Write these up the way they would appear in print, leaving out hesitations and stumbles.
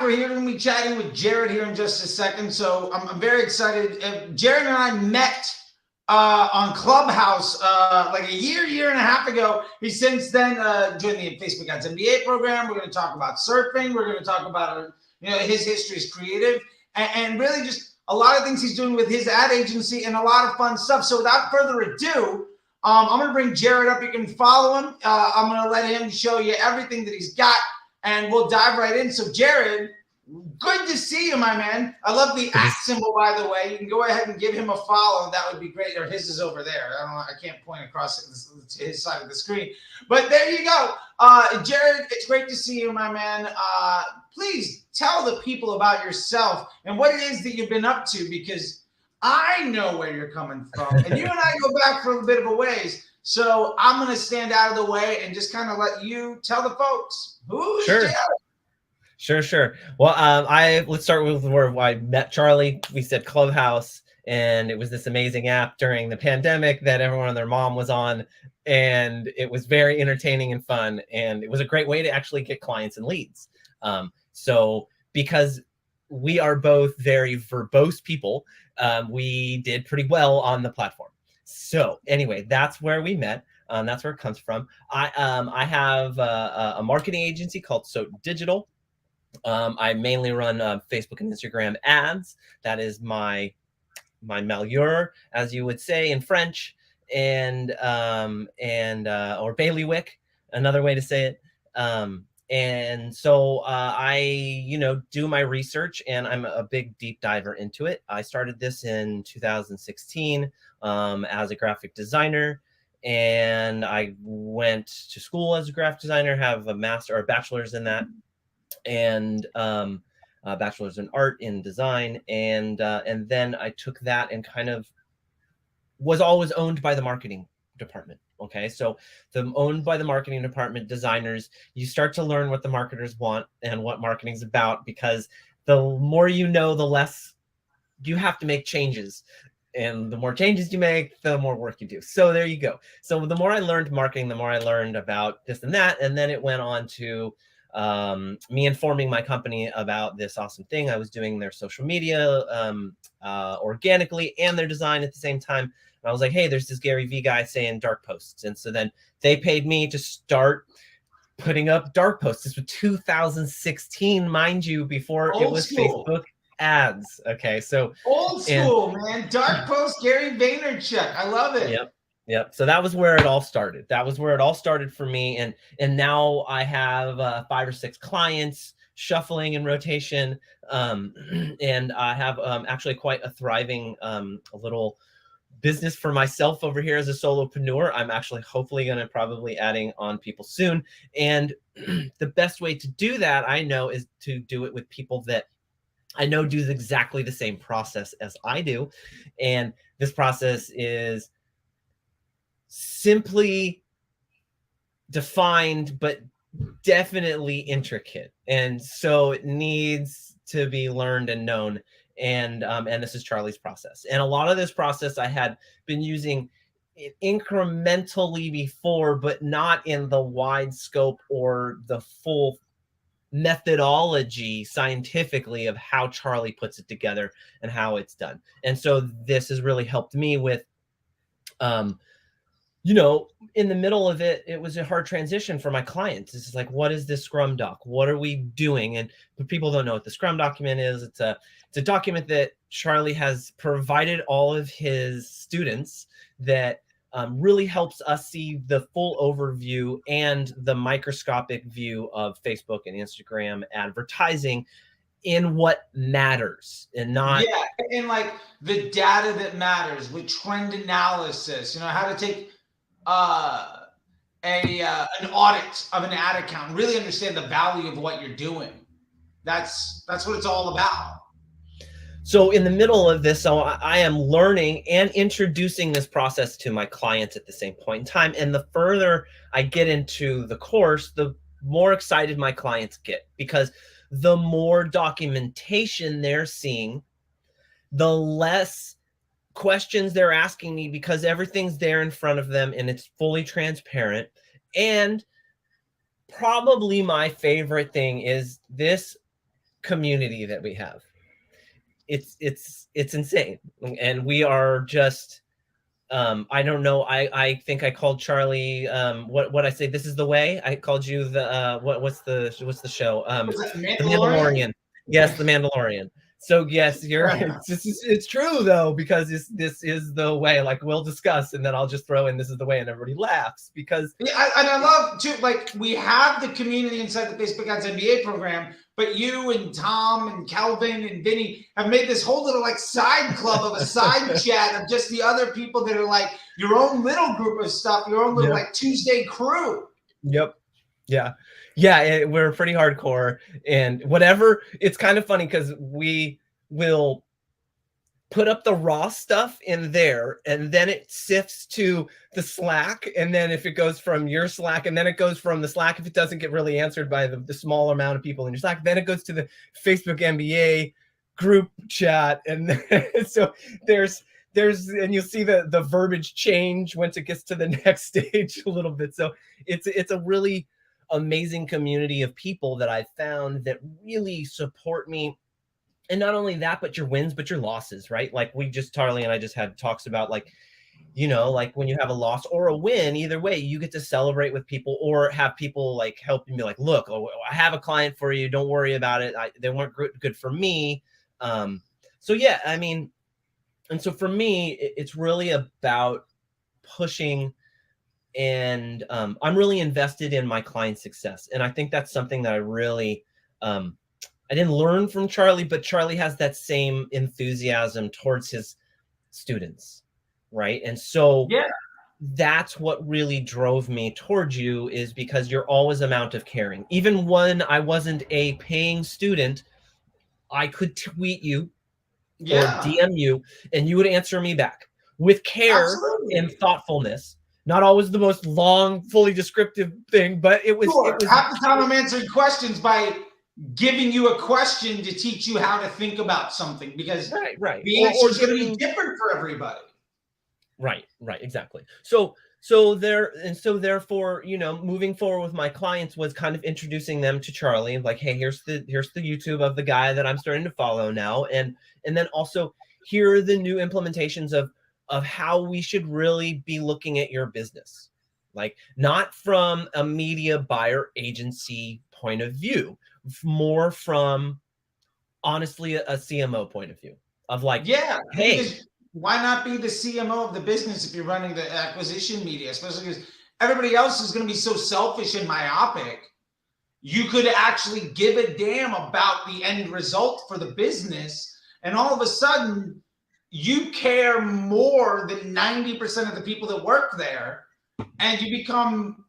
We're here to be chatting with Jered here in just a second. So I'm very excited. Jered and I met on Clubhouse like a year and a half ago. He since then joined the Facebook Ads MBA program. We're going to talk about surfing. We're going to talk about his history as creative and really just a lot of things he's doing with his ad agency and a lot of fun stuff. So without further ado, I'm going to bring Jered up. You can follow him. I'm going to let him show you everything that he's got, and we'll dive right in. So Jered, good to see you, my man. I love the at symbol, by the way. You can go ahead and give him a follow. That would be great. Or his is over there. I don't know. I can't point across to his side of the screen. But there you go. Jered, it's great to see you, my man. Please tell the people about yourself and what it is that you've been up to, because I know where you're coming from. And you and I go back for a bit of a ways. So I'm going to stand out of the way and just kind of let you tell the folks who's Jered. Sure. Well, let's start with where I met Charlie. We said Clubhouse, and it was this amazing app during the pandemic that everyone and their mom was on, and it was very entertaining and fun, and it was a great way to actually get clients and leads. So because we are both very verbose people, we did pretty well on the platform. So anyway, that's where we met. That's where it comes from. I have a marketing agency called So Digital. I mainly run Facebook and Instagram ads. That is my malheur, as you would say in French, or bailiwick, another way to say it. And so I, do my research, and I'm a big deep diver into it. I started this in 2016 as a graphic designer, and I went to school as a graphic designer, have a master or bachelor's in that, and bachelor's in art in design, and then I took that and kind of was always owned by the marketing department. Okay, so owned by the marketing department, designers, you start to learn what the marketers want and what marketing's about, because the more you know, the less you have to make changes. And the more changes you make, the more work you do. So there you go. So the more I learned marketing, the more I learned about this and that. And then it went on to me informing my company about this awesome thing. I was doing their social media organically and their design at the same time. And I was like, hey, there's this Gary V guy saying dark posts. And so then they paid me to start putting up dark posts. This was 2016, mind you, before it was Facebook ads. Okay, so old school, man. Dark post, Gary Vaynerchuk. I love it. Yep. So that was where it all started. That was where it all started for me. And now I have 5 or 6 clients shuffling in rotation. And I have actually quite a thriving little business for myself over here as a solopreneur. I'm actually hopefully going to probably adding on people soon. And the best way to do that, I know, is to do it with people that I know do exactly the same process as I do. And this process is simply defined, but definitely intricate. And so it needs to be learned and known. And this is Charlie's process. And a lot of this process I had been using incrementally before, but not in the wide scope or the full methodology scientifically of how Charlie puts it together and how it's done. And so this has really helped me with, in the middle of it, it was a hard transition for my clients. It's like, what is this Scrum doc? What are we doing? And people don't know what the Scrum document is. It's a document that Charlie has provided all of his students that really helps us see the full overview and the microscopic view of Facebook and Instagram advertising in what matters, and not and like the data that matters with trend analysis. How to take an audit of an ad account, really understand the value of what you're doing. That's what it's all about. So in the middle of this, so I am learning and introducing this process to my clients at the same point in time. And the further I get into the course, the more excited my clients get, because the more documentation they're seeing, the less questions they're asking me, because everything's there in front of them and it's fully transparent. And probably my favorite thing is this community that we have. It's insane. And we are just, I don't know. I think I called Charlie, what I say, this is the way. I called you the, what's the show? Was that The Mandalorian? Mandalorian. Yes, the Mandalorian. So yes, it's true though, because this is the way, like we'll discuss, and then I'll just throw in this is the way, and everybody laughs because and I love too, like we have the community inside the Facebook Ads MBA program, but you and Tom and Calvin and Vinny have made this whole little like side club of a side chat of just the other people that are like your own little group of stuff, your own little like Tuesday crew. Yep. Yeah. We're pretty hardcore, and whatever. It's kind of funny because we will put up the raw stuff in there, and then it sifts to the Slack, and then if it goes from your Slack, and then it goes from the Slack, if it doesn't get really answered by the small amount of people in your Slack, then it goes to the Facebook MBA group chat, and so there's and you'll see the verbiage change once it gets to the next stage a little bit. So it's a really amazing community of people that I've found that really support me. And not only that, but your wins, but your losses, right? Like Charlie and I just had talks about, like, you know, like when you have a loss or a win, either way, you get to celebrate with people or have people like help you, be like, look, I have a client for you. Don't worry about it. They weren't good for me. So yeah, I mean, and so for me, it's really about pushing, and I'm really invested in my client success. And I think that's something that I really, I didn't learn from Charlie, but Charlie has that same enthusiasm towards his students, right? And so that's what really drove me towards you, is because you're always amount of caring. Even when I wasn't a paying student, I could tweet you or DM you, and you would answer me back with care and thoughtfulness. Not always the most long, fully descriptive thing, but it was half the time I'm answering questions by giving you a question to teach you how to think about something, because the answer is going to be different for everybody. Right, exactly. So therefore, you know, moving forward with my clients was kind of introducing them to Charlie, like, hey, here's the YouTube of the guy that I'm starting to follow now, and then also here are the new implementations of how we should really be looking at your business, like not from a media buyer agency point of view, more from honestly a CMO point of view of like, hey, why not be the CMO of the business if you're running the acquisition media, especially because everybody else is going to be so selfish and myopic. You could actually give a damn about the end result for the business, and all of a sudden you care more than 90% of the people that work there, and you become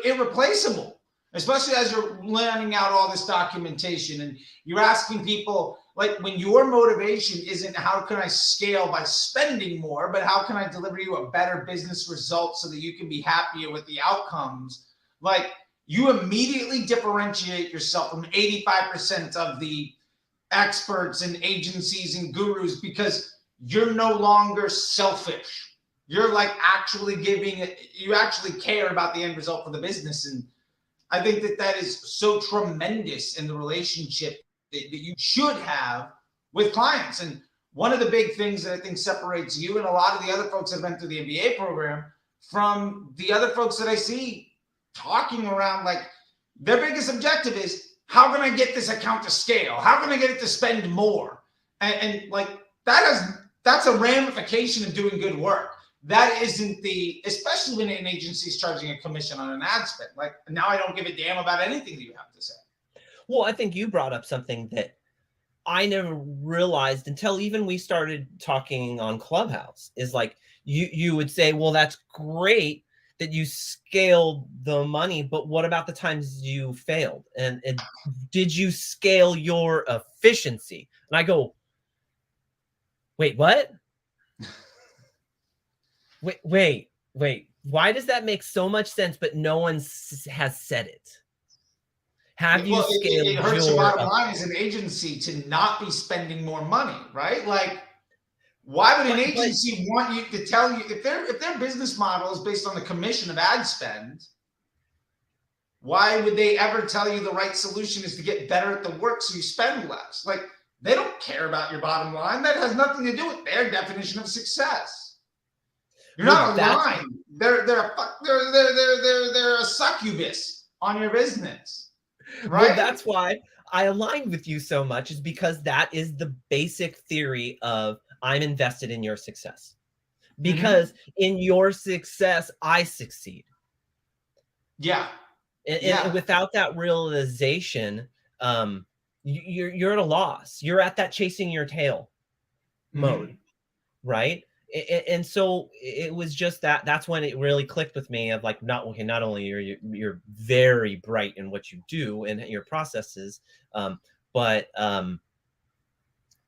irreplaceable, especially as you're laying out all this documentation and you're asking people, like, when your motivation isn't how can I scale by spending more, but how can I deliver you a better business result so that you can be happier with the outcomes, like, you immediately differentiate yourself from 85% of the experts and agencies and gurus, because you're no longer selfish. You're like actually you actually care about the end result for the business. And I think that is so tremendous in the relationship that you should have with clients. And one of the big things that I think separates you and a lot of the other folks that have been through the MBA program from the other folks that I see talking around, like, their biggest objective is, how can I get this account to scale? How can I get it to spend more? And like, that's a ramification of doing good work. That isn't especially when an agency is charging a commission on an ad spend. Like, now I don't give a damn about anything that you have to say. Well, I think you brought up something that I never realized until even we started talking on Clubhouse, is like, you would say, well, that's great that you scaled the money, but what about the times you failed? And did you scale your efficiency? And I go, wait, what? Wait. Why does that make so much sense, but no one has said it? Have you scaled it hurts your bottom line as an agency to not be spending more money, right? Like, why would an agency want you to tell you if their business model is based on the commission of ad spend? Why would they ever tell you the right solution is to get better at the work so you spend less? Like, they don't care about your bottom line. That has nothing to do with their definition of success. You're not aligned. They're a succubus on your business, right? Well, that's why I align with you so much, is because that is the basic theory of I'm invested in your success. Because in your success, I succeed. Yeah. And without that realization, you're at a loss. You're at that chasing your tail mode, right? And so it was just that's when it really clicked with me of like, not only you're very bright in what you do and your processes, but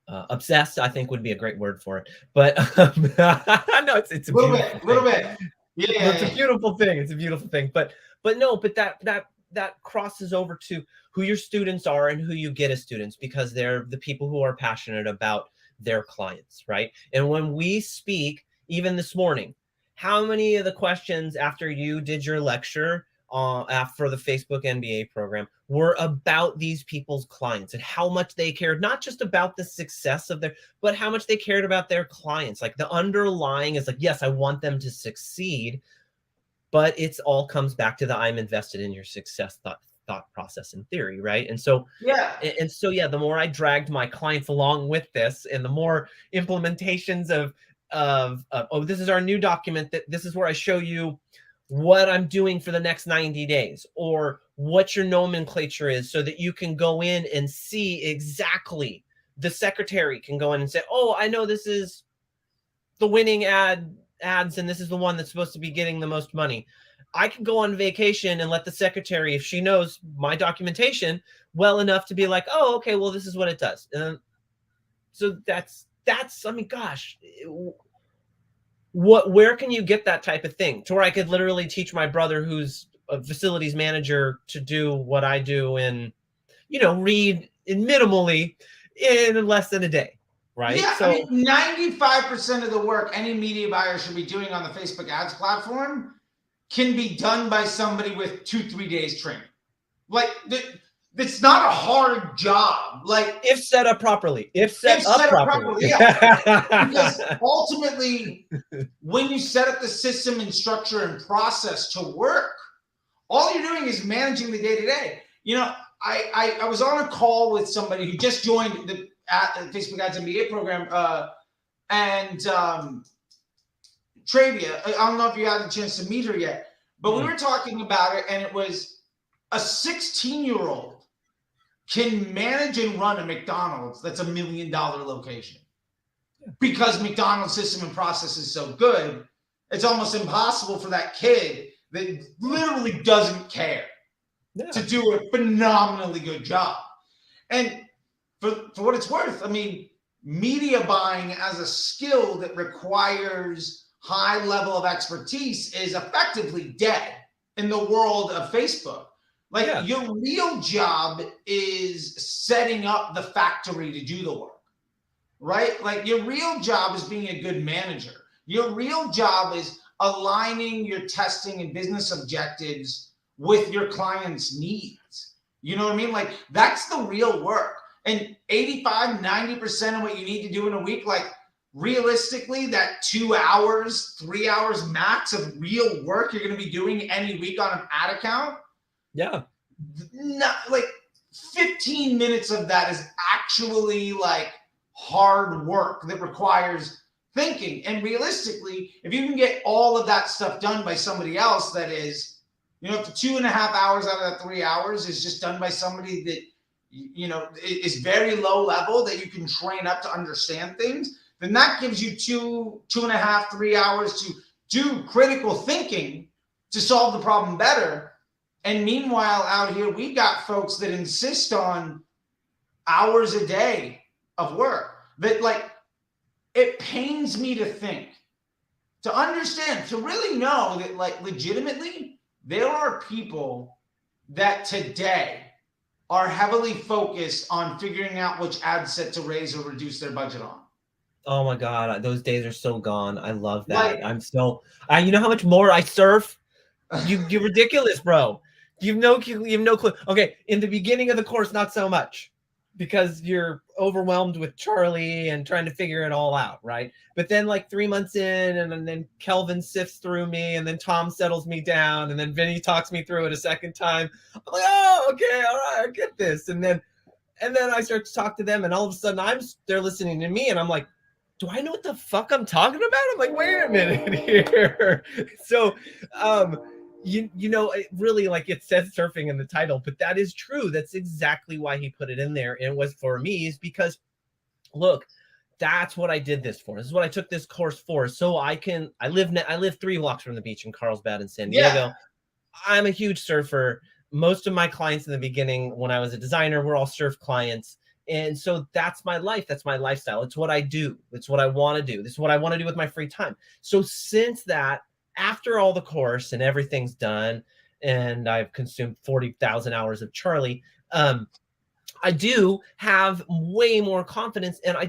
obsessed, I think, would be a great word for it. But no, it's a little bit. Yeah, it's a beautiful thing. It's a beautiful thing. But that crosses over to who your students are and who you get as students, because they're the people who are passionate about their clients, right? And when we speak, even this morning, how many of the questions after you did your lecture for the Facebook MBA program were about these people's clients and how much they cared, not just about the success of but how much they cared about their clients? Like, the underlying is like, yes, I want them to succeed, but it's all comes back to the I'm invested in your success thought process and theory, right? And so the more I dragged my clients along with this, and the more implementations of oh, this is our new document, that this is where I show you what I'm doing for the next 90 days, or what your nomenclature is, so that you can go in and see exactly. The secretary can go in and say, oh, I know this is the winning ads, and this is the one that's supposed to be getting the most money. I can go on vacation and let the secretary, if she knows my documentation well enough, to be like, oh, okay, well, this is what it does. So that's, I mean, gosh, where can you get that type of thing to where I could literally teach my brother, who's a facilities manager, to do what I do and, read minimally in less than a day, right? Yeah, so, I mean, 95% of the work any media buyer should be doing on the Facebook ads platform can be done by somebody with 2-3 days training. Like, it's not a hard job. Like, if set up properly, yeah. Because ultimately, when you set up the system and structure and process to work, all you're doing is managing the day-to-day. I was on a call with somebody who just joined the Facebook Ads MBA program, and Travia. I don't know if you had a chance to meet her yet, but we were talking about it, and it was a 16-year-old can manage and run a McDonald's that's $1 million location. Because McDonald's system and process is so good, it's almost impossible for that kid that literally doesn't care to do a phenomenally good job. And for what it's worth, I mean, media buying as a skill that requires high level of expertise is effectively dead in the world of Facebook. Like, your real job is setting up the factory to do the work, right? Like, your real job is being a good manager. Your real job is aligning your testing and business objectives with your client's needs. You know what I mean? Like, that's the real work. And 85-90% of what you need to do in a week, like, realistically, that 2 hours, 3 hours max of real work you're going to be doing any week on an ad account. Not like 15 minutes of that is actually like hard work that requires thinking. And realistically, if you can get all of that stuff done by somebody else, that is, if the 2.5 hours out of that 3 hours is just done by somebody that, is very low level, that you can train up to understand things, then that gives you 2.5, 3 hours to do critical thinking to solve the problem better. And meanwhile, out here, we got folks that insist on hours a day of work. That, like, it pains me to think, to understand, to really know that, like, legitimately, there are people that today are heavily focused on figuring out which ad set to raise or reduce their budget on. Oh my God, those days are so gone. I love that. Like, you know how much more I surf? You're ridiculous, bro. You have no clue. Okay, in the beginning of the course, not so much, because you're overwhelmed with Charlie and trying to figure it all out, right? But then like 3 months in, and then Kelvin sifts through me, and then Tom settles me down, and then Vinny talks me through it a second time. I'm like, oh, okay, all right, I get this. And then I start to talk to them, and all of a sudden they're listening to me, and I'm like, do I know what the fuck I'm talking about? I'm like, wait a minute here. So, you know, it really, like, it says surfing in the title, but that is true. That's exactly why he put it in there. And it was for me, is because, look, that's what I did this for. This is what I took this course for. So I live 3 blocks from the beach in Carlsbad in San Diego. Yeah. I'm a huge surfer. Most of my clients in the beginning, when I was a designer, were all surf clients. And so that's my life. That's my lifestyle. It's what I do. It's what I want to do. This is what I want to do with my free time. So since that, after all the course and everything's done, and I've consumed 40,000 hours of Charlie, I do have way more confidence. And I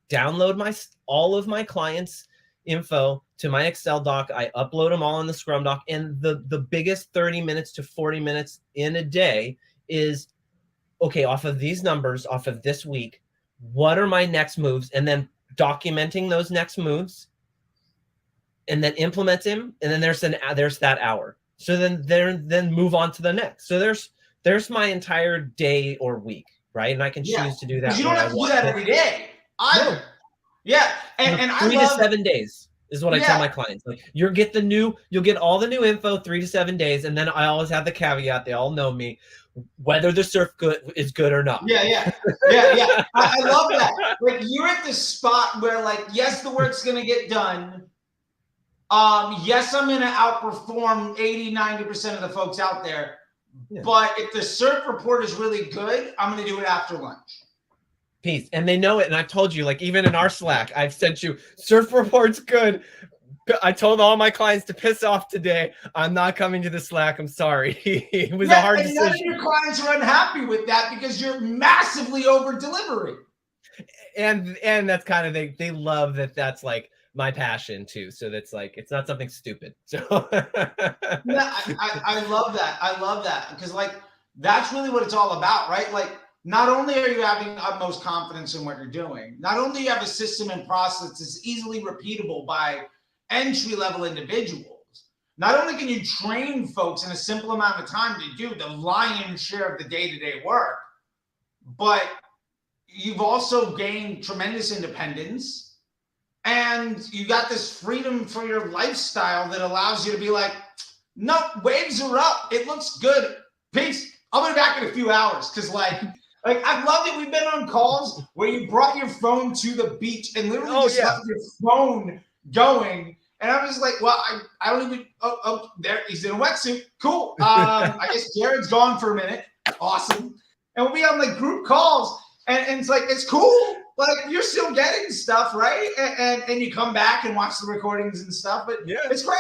download all of my clients' info to my Excel doc. I upload them all in the Scrum doc. And the biggest 30 minutes to 40 minutes in a day is, okay, off of these numbers, off of this week, what are my next moves? And then documenting those next moves, and then implement them. And then there's that hour. So then move on to the next. So there's my entire day or week, right? And I can choose to do that. You don't have to do that every day either. No. Yeah, and 3 to 7 days is what I tell my clients. Like, you'll get all the new info 3 to 7 days, and then I always have the caveat. They all know me, whether the surf is good or not. Yeah. I love that. Like, you're at the spot where, like, yes, the work's gonna get done. Yes, I'm gonna outperform 80-90% of the folks out there. Yeah. But if the surf report is really good, I'm gonna do it after lunch. Peace. And they know it. And I've told you, like, even in our Slack, I've sent you, surf report's good. I told all my clients to piss off today. I'm not coming to the Slack. I'm sorry. It was a hard decision. None of your clients are unhappy with that because you're massively over delivering. And that's kind of, they love that. That's like my passion too. So that's like, it's not something stupid. So yeah, I love that. I love that. Because, like, that's really what it's all about, right? Like, not only are you having utmost confidence in what you're doing, not only do you have a system and process that's easily repeatable by entry-level individuals, not only can you train folks in a simple amount of time to do the lion's share of the day-to-day work, but you've also gained tremendous independence, and you got this freedom for your lifestyle that allows you to be like, no, waves are up. It looks good. Peace. I'll be back in a few hours. Because, like I love that we've been on calls where you brought your phone to the beach and literally left your phone going. And I was like, well, I don't even, there, he's in a wetsuit. Cool. I guess Jered's gone for a minute. Awesome. And we'll be on, like, group calls. And it's like, it's cool. Like, you're still getting stuff, right? And you come back and watch the recordings and stuff. But it's great.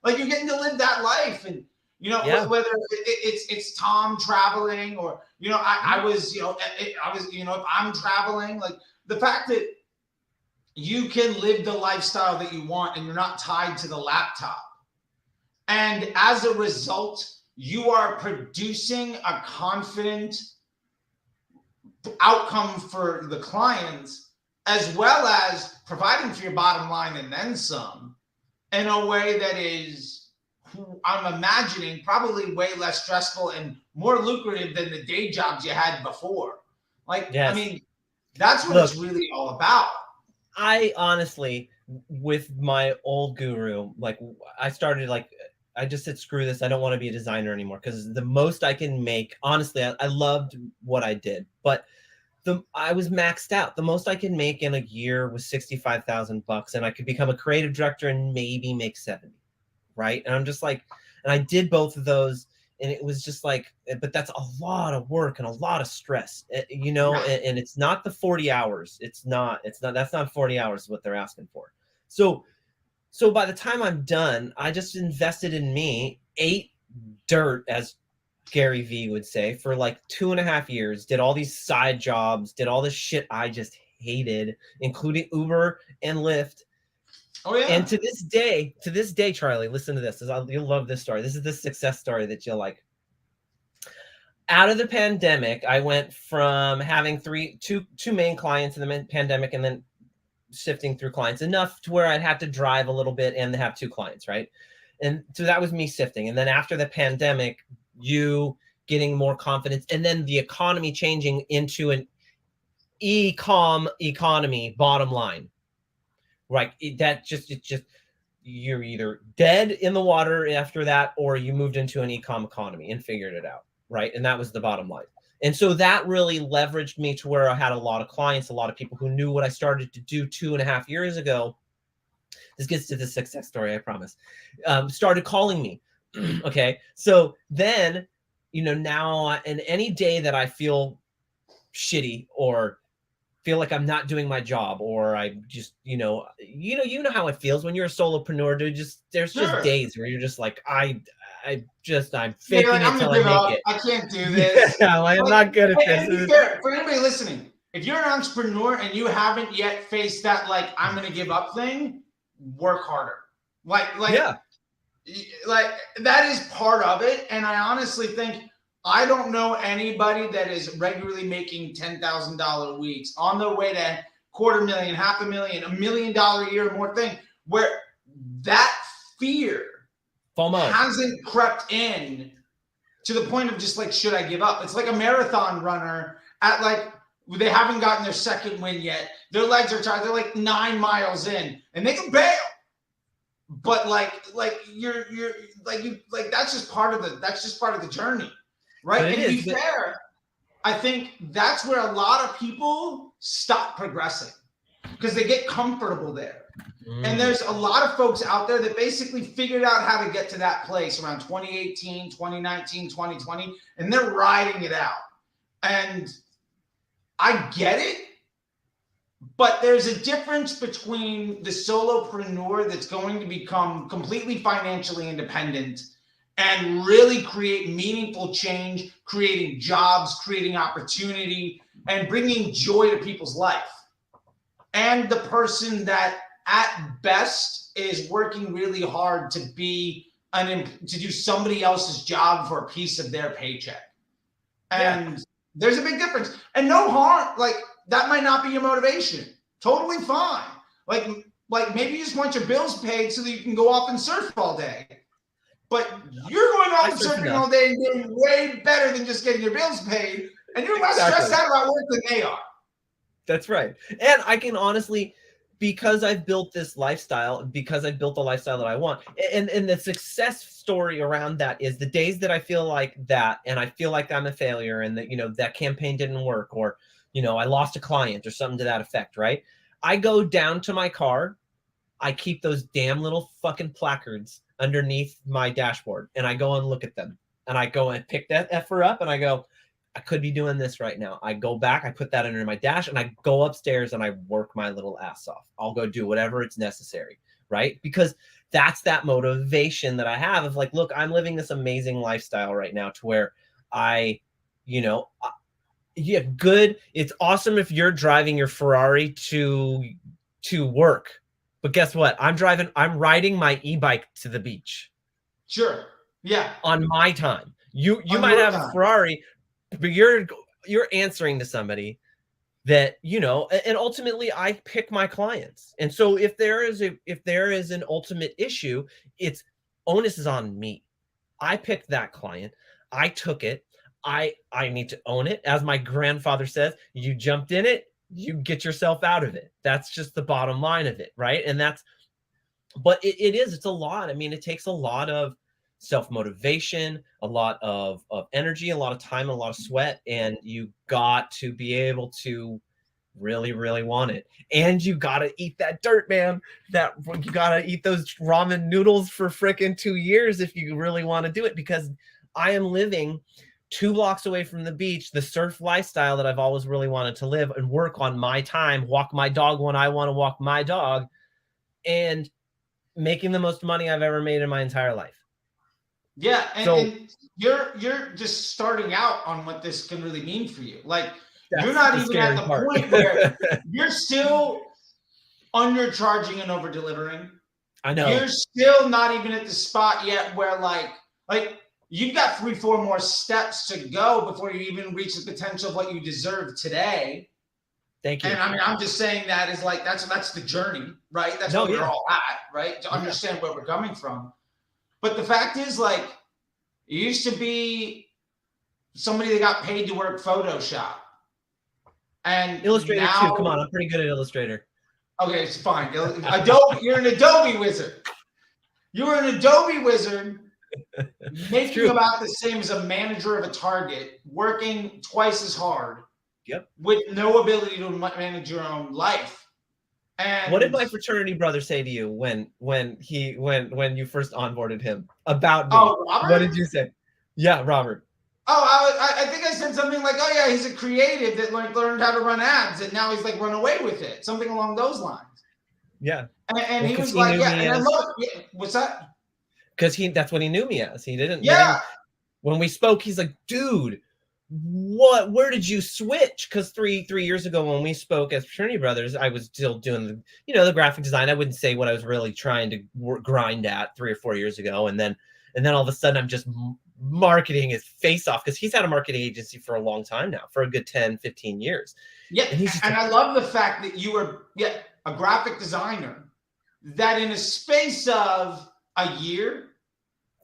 Like, you're getting to live that life. And, you know, whether it's Tom traveling or, you know, I was, if I'm traveling, like, the fact that you can live the lifestyle that you want and you're not tied to the laptop. And as a result, you are producing a confident outcome for the clients, as well as providing for your bottom line and then some, in a way that is, I'm imagining, probably way less stressful and more lucrative than the day jobs you had before. Like, I mean, that's what it's really all about. I honestly, with my old guru, like, I started, like, I just said, screw this. I don't want to be a designer anymore, because the most I can make, honestly, I loved what I did, but I was maxed out. The most I could make in a year was $65,000, and I could become a creative director and maybe make 70, right? And I'm just like, and I did both of those, and it was just like, but that's a lot of work and a lot of stress, you know, and it's not the 40 hours. That's not 40 hours is what they're asking for. So by the time I'm done, I just invested in me, ate dirt, as Gary Vee would say, for like 2.5 years, did all these side jobs, did all this shit I just hated, including Uber and Lyft. Oh yeah. And to this day, Charlie, listen to this. You'll love this story. This is the success story that you'll like. Out of the pandemic, I went from having two main clients in the pandemic, and then sifting through clients enough to where I'd have to drive a little bit and have 2 clients, right? And so that was me sifting. And then after the pandemic, you getting more confidence, and then the economy changing into an e-com economy, bottom line, right? It's just you're either dead in the water after that, or you moved into an e-com economy and figured it out, right? And that was the bottom line. And so that really leveraged me to where I had a lot of clients, a lot of people who knew what I started to do 2.5 years ago. This gets to the success story, I promise. Started calling me. Okay. So then, now, and any day that I feel shitty or feel like I'm not doing my job, or I just, you know how it feels when you're a solopreneur, dude. There's just days where you're just like, I'm faking it till I make it. I can't do this. Yeah, I'm not good at this. And to be fair, for anybody listening, if you're an entrepreneur and you haven't yet faced that, like, I'm going to give up thing, work harder. Like that is part of it. And I honestly think, I don't know anybody that is regularly making $10,000 weeks on their way to $250,000, $500,000, $1 million a year or more thing, where that fear FOMO hasn't crept in to the point of just like, should I give up? It's like a marathon runner at like, they haven't gotten their second win yet. Their legs are tired. They're like 9 miles in and they can bail. But you're that's just part of the journey. Right. And to be fair, I think that's where a lot of people stop progressing because they get comfortable there. And there's a lot of folks out there that basically figured out how to get to that place around 2018, 2019, 2020, and they're riding it out. And I get it, but there's a difference between the solopreneur that's going to become completely financially independent and really create meaningful change, creating jobs, creating opportunity, and bringing joy to people's life. And the person that at best is working really hard to do somebody else's job for a piece of their paycheck. And there's a big difference. And no harm, like that might not be your motivation. Totally fine. Like maybe you just want your bills paid so that you can go off and surf all day. But you're going off and surfing all day and doing way better than just getting your bills paid. And you're less stressed out about work than they are. That's right. And I can honestly, because I've built this lifestyle, because I've built the lifestyle that I want, and the success story around that is the days that I feel like that, and I feel like I'm a failure, and that, that campaign didn't work, or, I lost a client or something to that effect, right? I go down to my car, I keep those damn little fucking placards underneath my dashboard, and I go and look at them, and I go and pick that effer up, and I go, I could be doing this right now. I go back, I put that under my dash, and I go upstairs and I work my little ass off. I'll go do whatever it's necessary, right? Because that's that motivation that I have of like, look, I'm living this amazing lifestyle right now to where good. It's awesome if you're driving your Ferrari to work. But guess what? I'm riding my e-bike to the beach. Sure. Yeah. On my time. You might have a Ferrari, but you're answering to somebody that, and ultimately I pick my clients. And so if there is an ultimate issue, it's onus is on me. I picked that client. I took it. I need to own it. As my grandfather says, you jumped in it, you get yourself out of it. That's just the bottom line of it. Right. And but it's a lot. I mean, it takes a lot of self-motivation, a lot of energy, a lot of time, a lot of sweat. And you got to be able to really, really want it. And you got to eat that dirt, man. You got to eat those ramen noodles for frickin' 2 years if you really want to do it, because I am living 2 blocks away from the beach, the surf lifestyle that I've always really wanted to live, and work on my time, walk my dog when I want to walk my dog, and making the most money I've ever made in my entire life. Yeah. And you're just starting out on what this can really mean for you. Like, you're not even at the point where you're still undercharging and over delivering. I know. You're still not even at the spot yet where like you've got 3-4 more steps to go before you even reach the potential of what you deserve today. Thank you. And I mean, I'm just saying that is like that's the journey, right? That's what we're all at, right? To understand where we're coming from. But the fact is, like, it used to be somebody that got paid to work Photoshop. And Illustrator now, too. Come on, I'm pretty good at Illustrator. Okay, it's fine. Adobe, you're an Adobe wizard. You were an Adobe wizard making about the same as a manager of a Target, working twice as hard. Yep. With no ability to manage your own life. And what did my fraternity brother say to you when you first onboarded him about me? Oh, Robert? What did you say? Yeah, Robert. Oh, I think I said something like, "Oh yeah, he's a creative that like learned how to run ads, and now he's like run away with it." Something along those lines. Yeah. And well, he was like, "Yeah." And I love, yeah, what's that? Because that's what he knew me as. He didn't. Yeah. When we spoke, he's like, "Dude, where did you switch?" Because three years ago when we spoke as fraternity brothers, I was still doing the graphic design. I wouldn't say what I was really trying to grind at 3 or 4 years ago, and then all of a sudden I'm just marketing his face off, because he's had a marketing agency for a long time now, for a good 10-15 years. Yeah, and I love the fact that you were a graphic designer that in a space of a year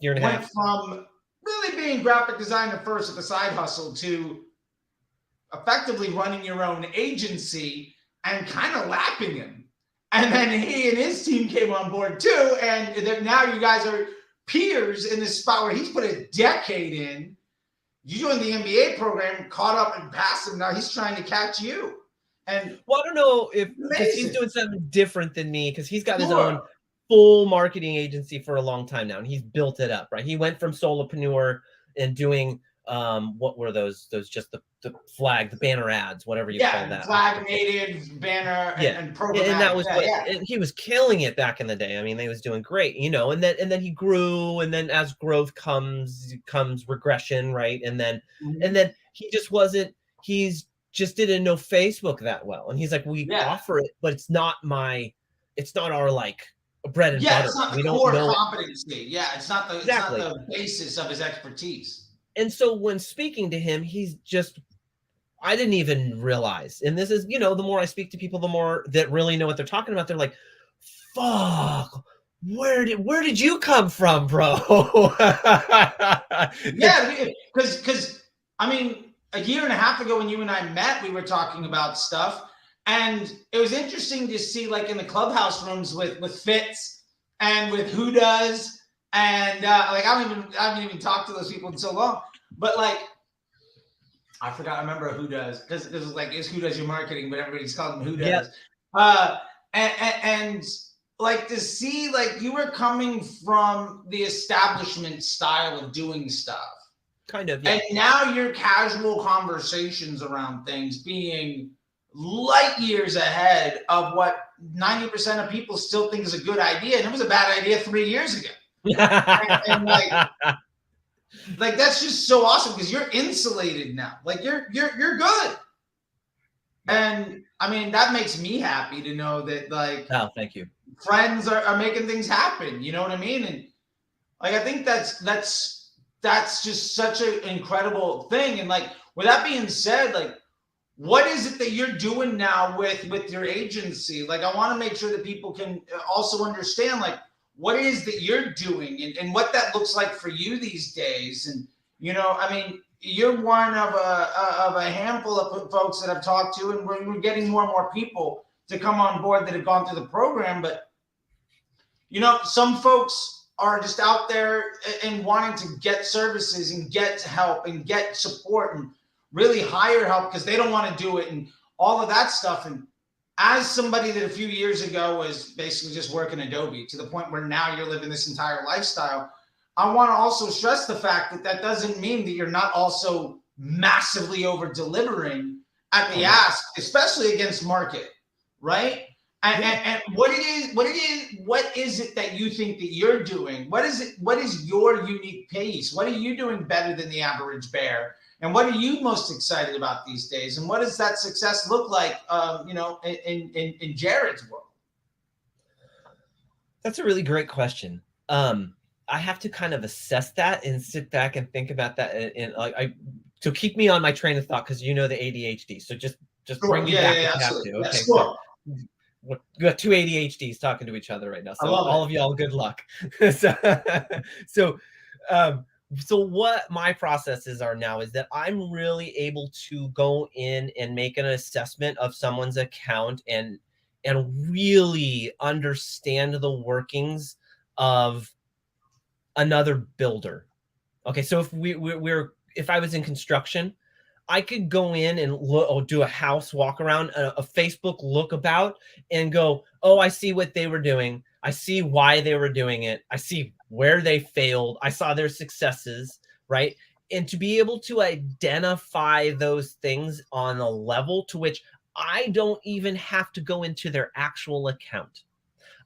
and a went half from really being graphic designer first at the side hustle to effectively running your own agency and kind of lapping him. And then he and his team came on board too. And now you guys are peers in this spot where he's put a decade in. You joined the MBA program, caught up and passed him. Now he's trying to catch you. And well, I don't know if because he's doing something different than me, because he's got his own full marketing agency for a long time now, and he's built it up, right? He went from solopreneur and doing what were those just the banner ads, whatever you call that. Flag native banner and programmatic. And that was and he was killing it back in the day. I mean, he was doing great, and then he grew, and then as growth comes regression, right? And then he just wasn't, just didn't know Facebook that well. And he's like, we offer it, but it's not our like bread and butter. It's not the core competency. Yeah, it's not the basis of his expertise. And so when speaking to him, he's just, I didn't even realize. And this is, the more I speak to people, the more that really know what they're talking about. They're like, fuck, where did you come from, bro? Yeah, because I mean, a year and a half ago when you and I met, we were talking about stuff. And it was interesting to see, like, in the Clubhouse rooms with Fitz and with Who Does, and I haven't even talked to those people in so long. But like, I remember Who Does, because it was like, it's Who Does Your Marketing, but everybody's calling them Who Does. And like to see, like, you were coming from the establishment style of doing stuff, kind of, and now your casual conversations around things being light years ahead of what 90% of people still think is a good idea, and it was a bad idea 3 years ago. and like that's just so awesome, because you're insulated now. Like you're good. And I mean, that makes me happy to know that, like, oh, thank you. Friends are making things happen. You know what I mean? And like, I think that's just such an incredible thing. And like, with that being said, like, what is it that you're doing now with your agency? Like, I want to make sure that people can also understand, like, what it is that you're doing and what that looks like for you these days. And, I mean, you're one of a handful of folks that I've talked to, and we're getting more and more people to come on board that have gone through the program. But, some folks are just out there and wanting to get services and get help and get support and really hire help because they don't want to do it and all of that stuff. And as somebody that a few years ago was basically just working Adobe to the point where now you're living this entire lifestyle, I want to also stress the fact that doesn't mean that you're not also massively over delivering at the ask, especially against market, right? And what is it that you think that you're doing? What is your unique pace? What are you doing better than the average bear? And what are you most excited about these days? And what does that success look like, in Jered's world? That's a really great question. I have to kind of assess that and sit back and think about that, and like so keep me on my train of thought, because you know the ADHD. So just Sure. bring me Yeah, back yeah, if yeah, you have absolutely. to. Yeah, Okay, so sure. we got two ADHDs talking to each other right now. I So love all it. of y'all, good luck. so, so, um, so what my processes are now is that I'm really able to go in and make an assessment of someone's account and really understand the workings of another builder. Okay, so if if I was in construction, I could go in and look, or do a house walk around, a Facebook look about, and go, oh, I see what they were doing. I see why they were doing it. I see where they failed. I saw their successes, right? And to be able to identify those things on a level to which I don't even have to go into their actual account.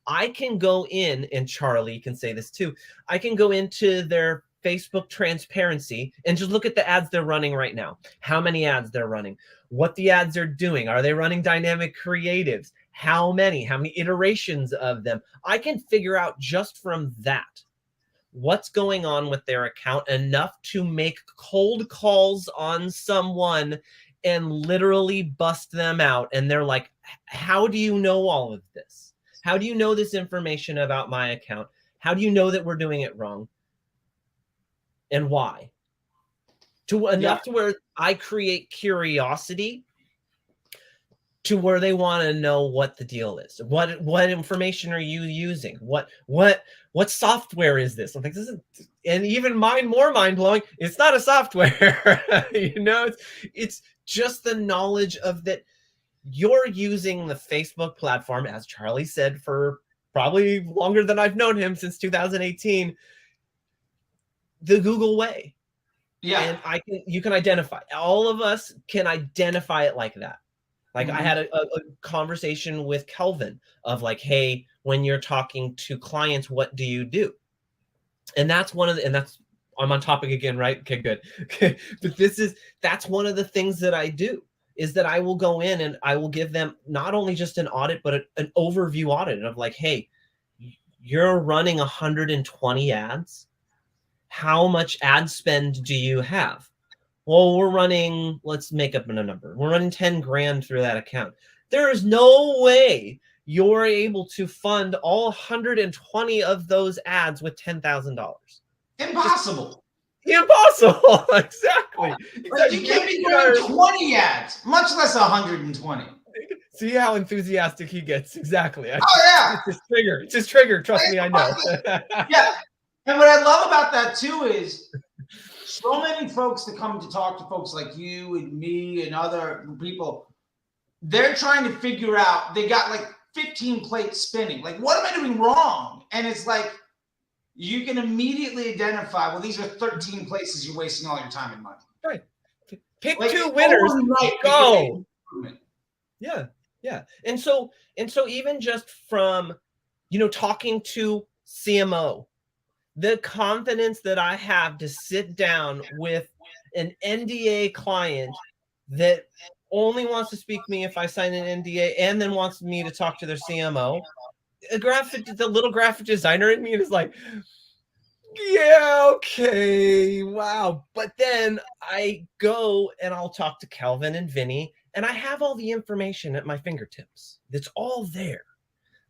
I can go in, and Charlie can say this too, I can go into their Facebook transparency and just look at the ads they're running right now, how many ads they're running, what the ads are doing. Are they running dynamic creatives? How many iterations of them? I can figure out just from that what's going on with their account enough to make cold calls on someone and literally bust them out. And they're like, how do you know all of this? How do you know this information about my account? How do you know that we're doing it wrong? And why? To Yeah. enough to where I create curiosity to where they want to know what the deal is. What information are you using? What software is this? I'm like, this is, and even more mind blowing. It's not a software, it's just the knowledge of that you're using the Facebook platform, as Charlie said, for probably longer than I've known him, since 2018, the Google way. Yeah. And you can identify, all of us can identify it like that. Like I had a conversation with Kelvin of like, hey, when you're talking to clients, what do you do? And that's I'm on topic again, right? Okay, good. Okay. But that's one of the things that I do, is that I will go in and I will give them not only just an audit, but an overview audit of like, hey, you're running 120 ads. How much ad spend do you have? Well, we're running, let's make up a number. We're running 10 grand through that account. There is no way you're able to fund all 120 of those ads with $10,000. Impossible. Impossible. Exactly. Like you can't be running 20 ads, much less 120. See how enthusiastic he gets. Exactly. Oh yeah. It's his trigger. Trust me, I know. Yeah. And what I love about that too is so many folks that come to talk to folks like you and me and other people, they're trying to figure out, they got like 15 plates spinning. Like, what am I doing wrong? And it's like, you can immediately identify, well, these are 13 places you're wasting all your time and money. Right. Pick like, 2 winners. Go. Yeah. Yeah. And so even just from, talking to CMO, the confidence that I have to sit down with an NDA client that only wants to speak to me if I sign an NDA, and then wants me to talk to their CMO, the little graphic designer in me is like, yeah, okay, wow. But then I go and I'll talk to Calvin and Vinny, and I have all the information at my fingertips. It's all there.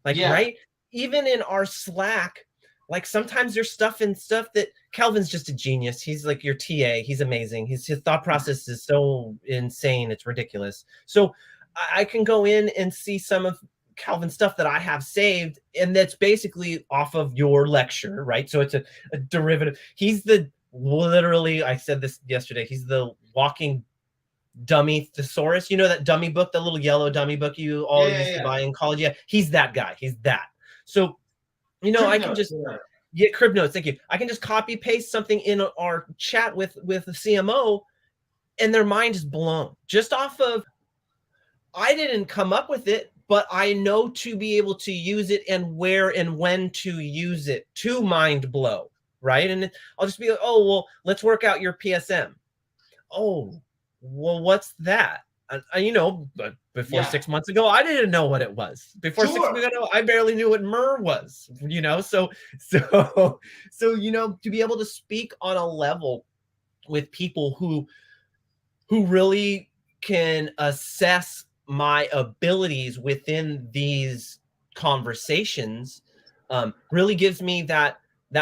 Like, yeah. Right? Even in our Slack, like sometimes there's stuff that Calvin's just a genius. He's like your TA. He's amazing. His thought process is so insane. It's ridiculous. So I can go in and see some of Calvin's stuff that I have saved, and that's basically off of your lecture, right? So it's a derivative. He's literally, I said this yesterday, he's the walking dummy thesaurus. You know that dummy book, the little yellow dummy book you all used to buy in college? Yeah, he's that guy. He's that. So, I can just crib notes. Thank you. I can just copy paste something in our chat with the CMO, and their mind is blown just off of, I didn't come up with it, but I know to be able to use it and where and when to use it to mind blow, right? And I'll just be like, oh, well, let's work out your PSM. Oh, well, what's that? You know, but before Yeah. 6 months ago, I didn't know what it was. Before 6 months ago, I barely knew what myrrh was, you know? So, you know, to be able to speak on a level with people who really can assess my abilities within these conversations, really gives me that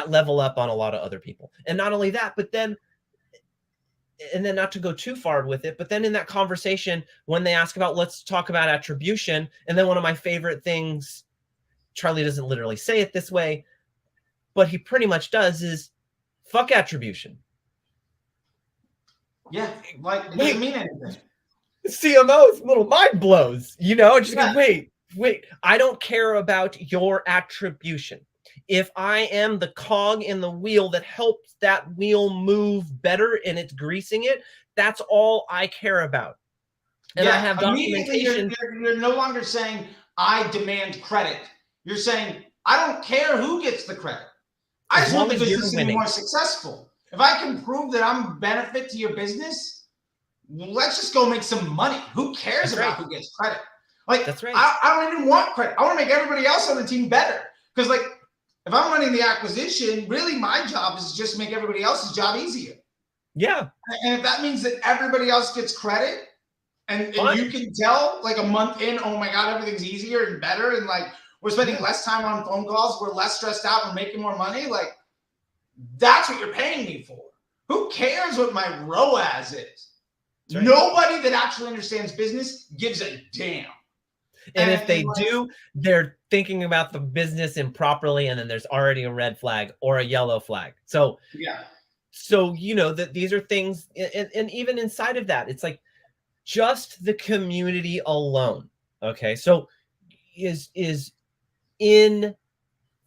level up on a lot of other people. And not only that, but then, and then not to go too far with it, but then in that conversation, when they ask about, let's talk about attribution, and then one of my favorite things, Charlie doesn't literally say it this way, but he pretty much does, is fuck attribution. Yeah, like it doesn't mean anything. CMO's little mind blows, you know, just Yeah. go, wait, I don't care about your attribution. If I am the cog in the wheel that helps that wheel move better and it's greasing it, that's all I care about. And I have documentation. You're no longer saying, I demand credit. You're saying, I don't care who gets the credit. I just want the business to be more successful. If I can prove that I'm a benefit to your business, let's just go make some money. Who cares about who gets credit? Like, that's right. I don't even want credit. I want to make everybody else on the team better. Because, like, if I'm running the acquisition, really my job is just make everybody else's job easier. Yeah. And if that means that everybody else gets credit, and you can tell, like, a month in, oh my God, everything's easier and better, and like we're spending less time on phone calls, we're less stressed out, we're making more money, like, that's what you're paying me for. Who cares what my ROAS is? Right. Nobody that actually understands business gives a damn. And if they do, they're thinking about the business improperly, and then there's already a red flag or a yellow flag. So yeah. So, you know, that these are things, and even inside of that, it's like just the community alone. Okay. So is in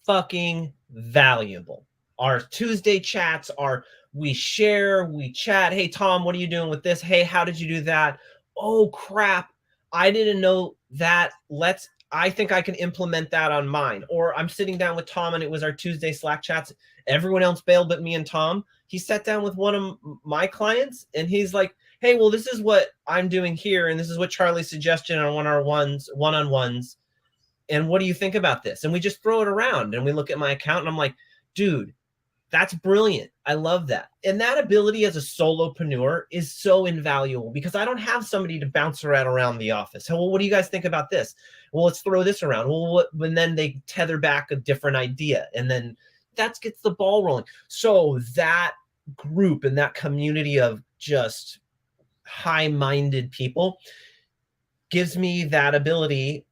fucking valuable. Our Tuesday chats are, we share, we chat. Hey, Tom, what are you doing with this? Hey, how did you do that? Oh, crap. I didn't know that. I think I can implement that on mine. Or I'm sitting down with Tom and it was our Tuesday Slack chats. Everyone else bailed but me and Tom. He sat down with one of my clients and he's like, hey, well, this is what I'm doing here. And this is what Charlie's suggestion on one-on-ones. And what do you think about this? And we just throw it around and we look at my account and I'm like, dude, that's brilliant. I love that. And that ability as a solopreneur is so invaluable because I don't have somebody to bounce around the office. Well, what do you guys think about this? Well, let's throw this around. Well, and then they tether back a different idea. And then that gets the ball rolling. So that group and that community of just high-minded people gives me that ability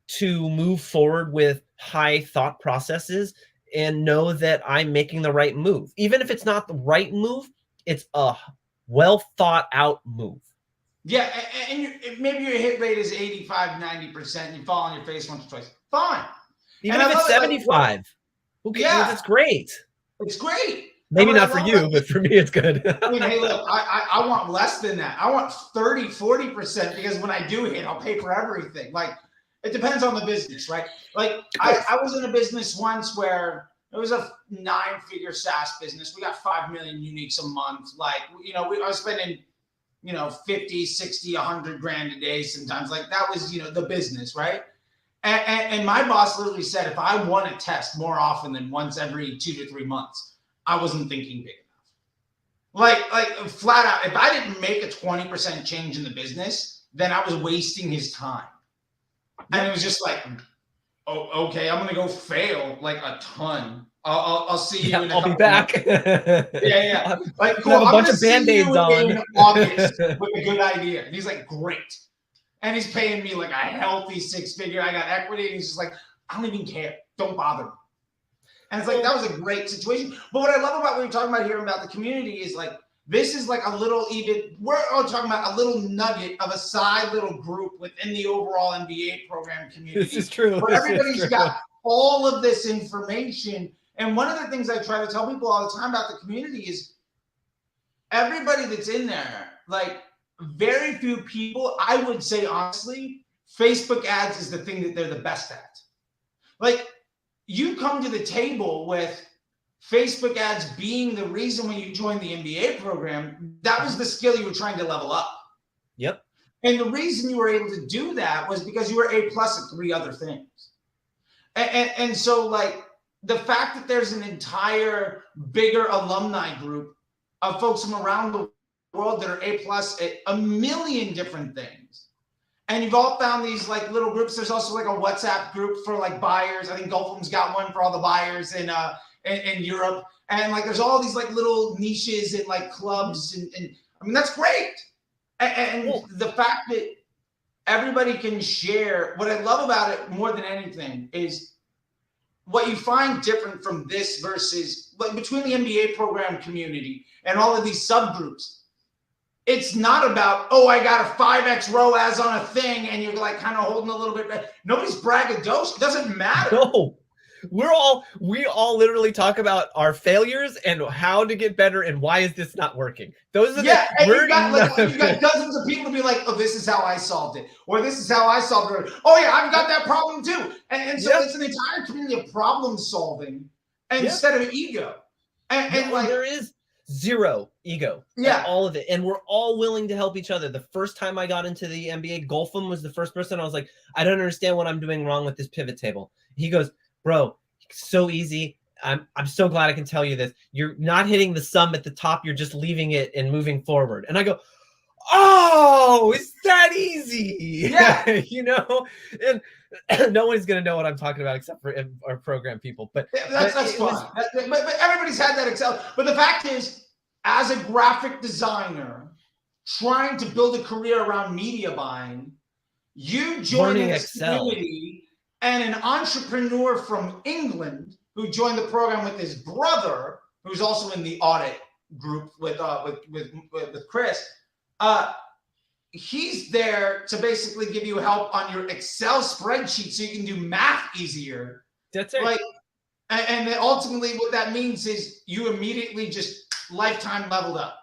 to move forward with high thought processes and know that I'm making the right move. Even if it's not the right move, it's a well thought out move. Yeah, and maybe your hit rate is 85, 90%, and you fall on your face once or twice. Fine. Even if it's 75. Okay, yeah, that's great. It's great. Maybe not for you, but for me, it's good. I mean, hey, look, I want less than that. I want 30, 40% because when I do hit, I'll pay for everything. Like, it depends on the business, right? Like, I was in a business once where it was a 9-figure SaaS business. We got 5 million uniques a month. Like, you know, I was spending, 50, 60, 100 grand a day sometimes. Like, that was, the business, right? And my boss literally said, if I won a test more often than once every 2 to 3 months, I wasn't thinking big enough. Like flat out, if I didn't make a 20% change in the business, then I was wasting his time. And it was just like, oh, okay, I'm gonna go fail like a ton. I'll see you in a couple be back. Yeah. Like, cool. Have a bunch of Band-Aids on in August with a good idea. And he's like, great. And he's paying me like a healthy 6-figure. I got equity. And he's just like, I don't even care. Don't bother me. And it's like, that was a great situation. But what I love about what you're talking about here about the community is like, this is like a little, we're all talking about a little nugget of a side little group within the overall MBA program community. This is true. But everybody's got all of this information. And one of the things I try to tell people all the time about the community is everybody that's in there, like very few people, I would say honestly, Facebook ads is the thing that they're the best at. Like, you come to the table with Facebook ads being the reason when you joined the MBA program, that was the skill you were trying to level up. Yep. And the reason you were able to do that was because you were A+ at 3 other things. And so like the fact that there's an entire bigger alumni group of folks from around the world that are A+ at a million different things. And you've all found these like little groups. There's also like a WhatsApp group for like buyers. I think Gulfham's got one for all the buyers in Europe. And like there's all these like little niches and like clubs. And I mean, that's great. And the fact that everybody can share, what I love about it more than anything is what you find different from this versus like between the MBA program community and all of these subgroups. It's not about, oh, I got a 5x ROAS on a thing and you're like kind of holding a little bit back. Nobody's braggadocious. It doesn't matter. No, we all literally talk about our failures and how to get better and why is this not working. Those are and you've got dozens of people to be like, oh, this is how I solved it, or this is how I solved it. Oh yeah, I've got that problem too. And so it's an entire community of problem solving instead of ego. And like there is zero ego. All of it. And we're all willing to help each other. The first time I got into the MBA, Gulfham was the first person. I was like, I don't understand what I'm doing wrong with this pivot table. He goes, bro, so easy. I'm so glad I can tell you this. You're not hitting the sum at the top. You're just leaving it and moving forward. And I go, oh, it's that easy. Yeah. You know, and no one's going to know what I'm talking about except for our program people. But that's fine. But everybody's had that Excel. But the fact is, as a graphic designer trying to build a career around media buying, you joined this community, and an entrepreneur from England who joined the program with his brother, who's also in the audit group with Chris. He's there to basically give you help on your Excel spreadsheet so you can do math easier. That's it. Like, and then ultimately what that means is you immediately just lifetime leveled up.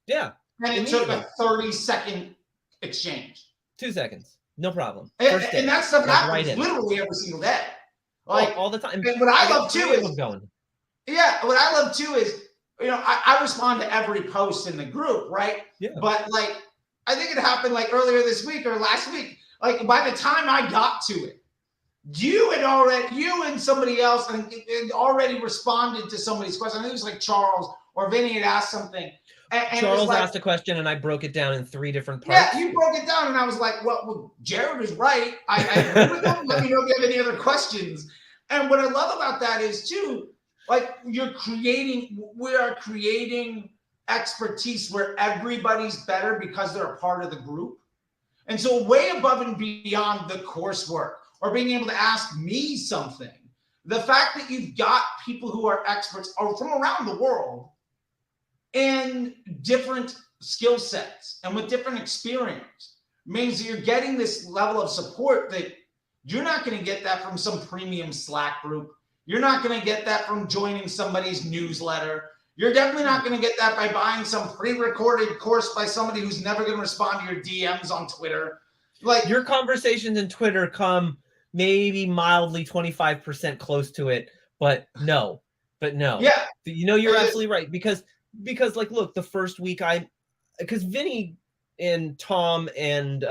Yeah. And it took a 30-second exchange. 2 seconds. No problem. And that stuff happens literally every single day. Like all the time. And what I love too is what I love too is, you know, I respond to every post in the group, right? Yeah. But like, I think it happened like earlier this week or last week. Like by the time I got to it, you and somebody else had already responded to somebody's question. I think it was like Charles or Vinny had asked something. And Charles asked a question and I broke it down in 3 different parts. Yeah, you broke it down and I was like, well Jered is right. I agree with him. Let me know if you have any other questions. And what I love about that is too, like we are creating expertise where everybody's better because they're a part of the group. And so way above and beyond the coursework or being able to ask me something, the fact that you've got people who are experts or from around the world in different skill sets and with different experience means that you're getting this level of support that you're not going to get that from some premium Slack group. You're not going to get that from joining somebody's newsletter. You're definitely not going to get that by buying some pre-recorded course by somebody who's never going to respond to your DMs on Twitter. Like your conversations in Twitter come maybe mildly 25% close to it, but no. Yeah. You know, you're absolutely right because like, look, the first week because Vinny and Tom and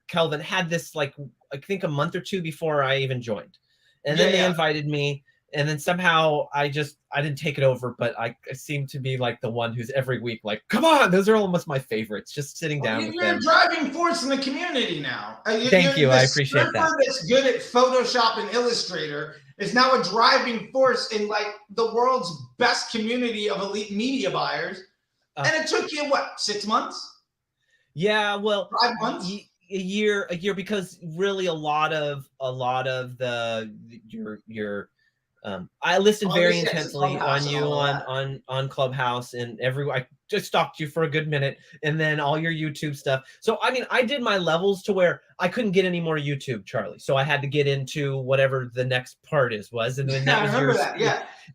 Kelvin had this like, I think a month or 2 before I even joined. And then they invited me. And then somehow I didn't take it over, but I seem to be like the one who's every week like, come on, those are almost my favorites. Just sitting down with them. You're a driving force in the community now. Thank you. I appreciate that. That's good at Photoshop and Illustrator is now a driving force in like the world's best community of elite media buyers. And it took you what, 6 months? Yeah, well, 5 months. A year, because really a lot of your I listened very intensely on you on Clubhouse and I just stalked you for a good minute and then all your YouTube stuff. So, I mean, I did my levels to where I couldn't get any more YouTube, Charlie. So I had to get into whatever the next part was. And then that was yours.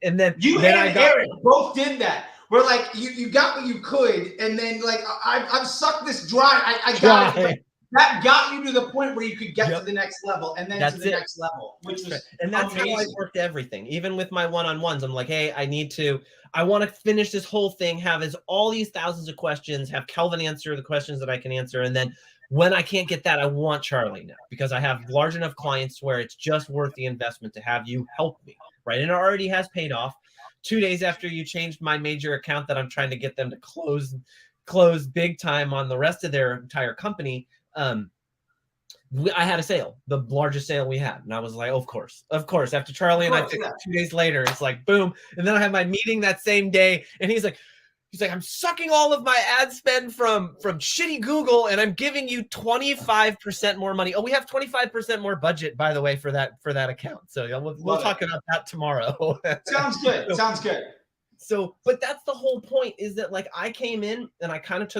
And then Eric both did that. We're like, you got what you could. And then like, I've sucked this dry. I got it. That got you to the point where you could get to the next level and then to the next level, which was and that's amazing. How I worked everything. Even with my one-on-ones, I'm like, hey, I want to finish this whole thing, have all these thousands of questions, have Kelvin answer the questions that I can answer, and then When I can't get that, I want Charlie now because I have large enough clients where it's just worth the investment to have you help me, right? And it already has paid off. 2 days after you changed my major account that I'm trying to get them to close big time on the rest of their entire company, I had a sale, the largest sale we had. And I was like, of course. After Charlie and I fixed it 2 days later, it's like, boom. And then I had my meeting that same day. And he's like, I'm sucking all of my ad spend from shitty Google, and I'm giving you 25% more money. Oh, we have 25% more budget, by the way, for that account. So we'll talk about that tomorrow. Sounds good. Sounds good. So, but that's the whole point, is that like I came in and I kind of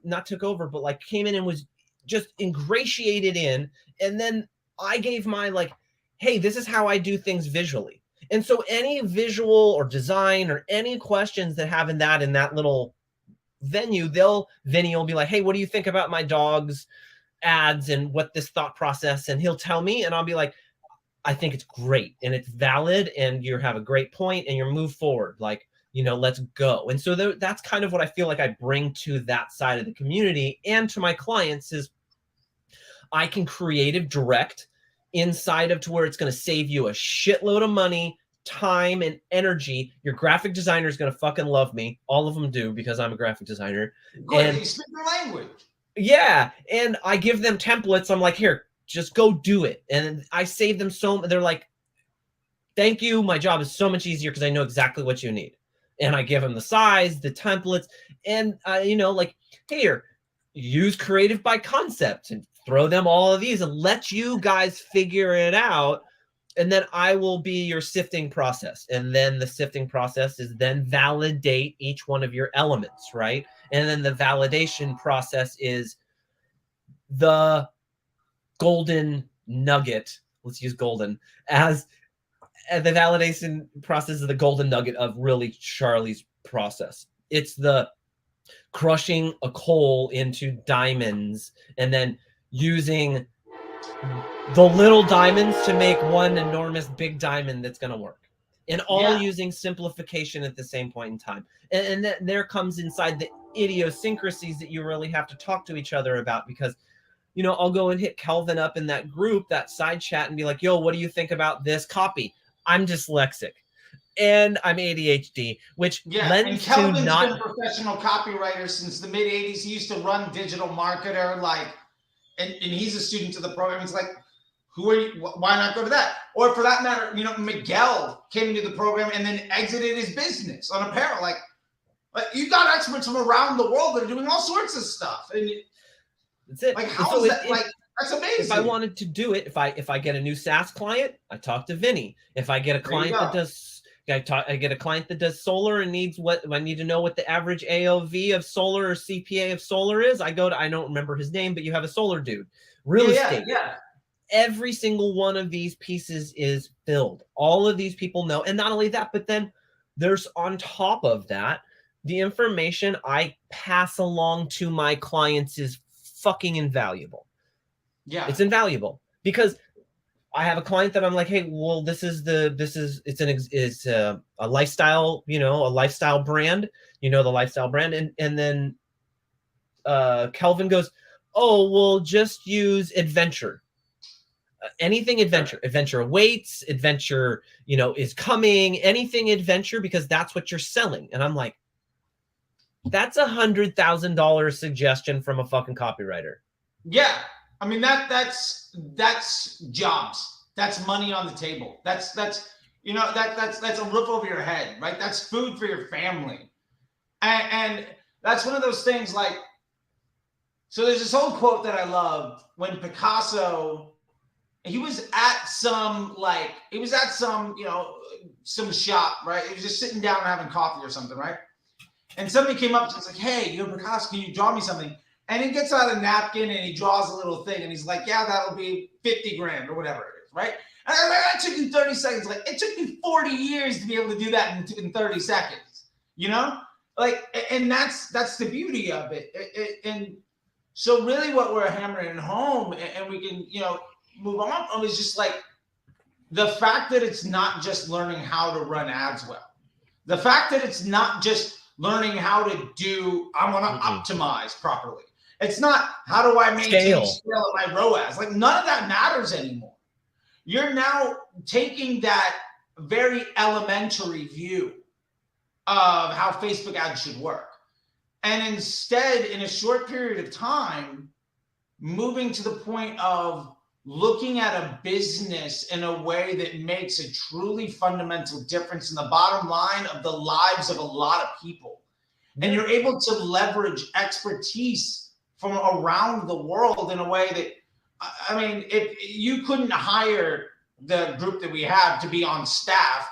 not took over, but like came in and was just ingratiated in. And then I gave my like, hey, this is how I do things visually. And so any visual or design or any questions that have in that little venue, Vinny will be like, hey, what do you think about my dog's ads and what this thought process? And he'll tell me, and I'll be like, I think it's great and it's valid and you have a great point and you're move forward. Like, let's go. And so that's kind of what I feel like I bring to that side of the community and to my clients is I can creative direct inside of to where it's going to save you a shitload of money, time, and energy. Your graphic designer is going to fucking love me. All of them do because I'm a graphic designer. Good, and you speak their language. Yeah. And I give them templates. I'm like, here, just go do it. And I save them they're like, thank you. My job is so much easier because I know exactly what you need. And I give them the size, the templates, and like, here, use creative by concept and throw them all of these and let you guys figure it out. And then I will be your sifting process. And then the sifting process is then validate each one of your elements, right? And then the validation process is the golden nugget. Let's use golden as the validation process is the golden nugget of really Charlie's process. It's the crushing a coal into diamonds and then using the little diamonds to make one enormous big diamond that's going to work. And all using simplification at the same point in time. And then there comes inside the idiosyncrasies that you really have to talk to each other about because, I'll go and hit Kelvin up in that group, that side chat and be like, yo, what do you think about this copy? I'm dyslexic and I'm ADHD, which lends to not... And Kelvin's been a professional copywriter since the mid 80s. He used to run Digital Marketer, and he's a student to the program. It's like, who are you? Why not go to that? Or for that matter, Miguel came into the program and then exited his business on apparel. Like you got experts from around the world that are doing all sorts of stuff. And that's it. Like, how is that? That's amazing. If I wanted to do it, if I get a new SaaS client, I talk to Vinny. If I get a client that does, I get a client that does solar and needs I need to know what the average AOV of solar or CPA of solar is. I don't remember his name, but you have a solar dude. Real estate. Yeah. Every single one of these pieces is filled. All of these people know. And not only that, but then there's on top of that, the information I pass along to my clients is fucking invaluable. Yeah, it's invaluable because I have a client that I'm like, hey, well, it's a lifestyle, a lifestyle brand, the lifestyle brand. And then Kelvin goes, oh, well, just use adventure. Anything adventure, adventure awaits, adventure, is coming, anything adventure, because that's what you're selling. And I'm like, that's $100,000 suggestion from a fucking copywriter. Yeah. I mean, that's jobs. That's money on the table. That's a roof over your head, right? That's food for your family. And that's one of those things like, so there's this old quote that I love when Picasso, he was at some some shop, right? He was just sitting down having coffee or something, right? And somebody came up to him and was like, hey, Picasso, can you draw me something? And he gets out a napkin and he draws a little thing and he's like, yeah, that'll be 50 grand or whatever it is, right? And I'm like, that took you 30 seconds. Like, it took me 40 years to be able to do that in 30 seconds, and that's the beauty of it. And so really what we're hammering home and we can, move on from is just like the fact that it's not just learning how to run ads well. The fact that it's not just learning how to I want to optimize properly. It's not how do I maintain Scale. scale at my ROAS. Like none of that matters anymore. You're now taking that very elementary view of how Facebook ads should work. And instead, in a short period of time, moving to the point of looking at a business in a way that makes a truly fundamental difference in the bottom line of the lives of a lot of people. And you're able to leverage expertise from around the world in a way that, I mean, if you couldn't hire the group that we have to be on staff,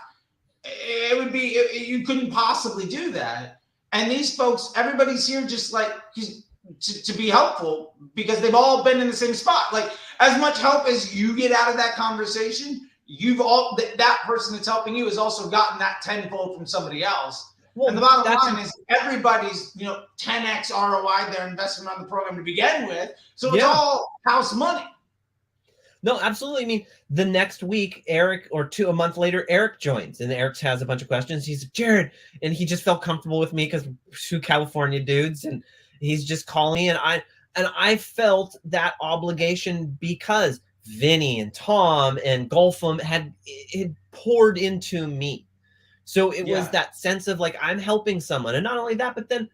it would be, you couldn't possibly do that. And these folks, everybody's here just like to be helpful because they've all been in the same spot. Like as much help as you get out of that conversation, that person that's helping you has also gotten that tenfold from somebody else. Well, and the bottom line is everybody's, 10x ROI their investment on the program to begin with. So it's all house money. No, absolutely. I mean, the next week, Eric, or a month later, Eric joins, and Eric has a bunch of questions. He's like, Jered, and he just felt comfortable with me because we're two California dudes, and he's just calling me, and I felt that obligation because Vinny and Tom and Golfum had poured into me. So it was that sense of like, I'm helping someone. And not only that, but then,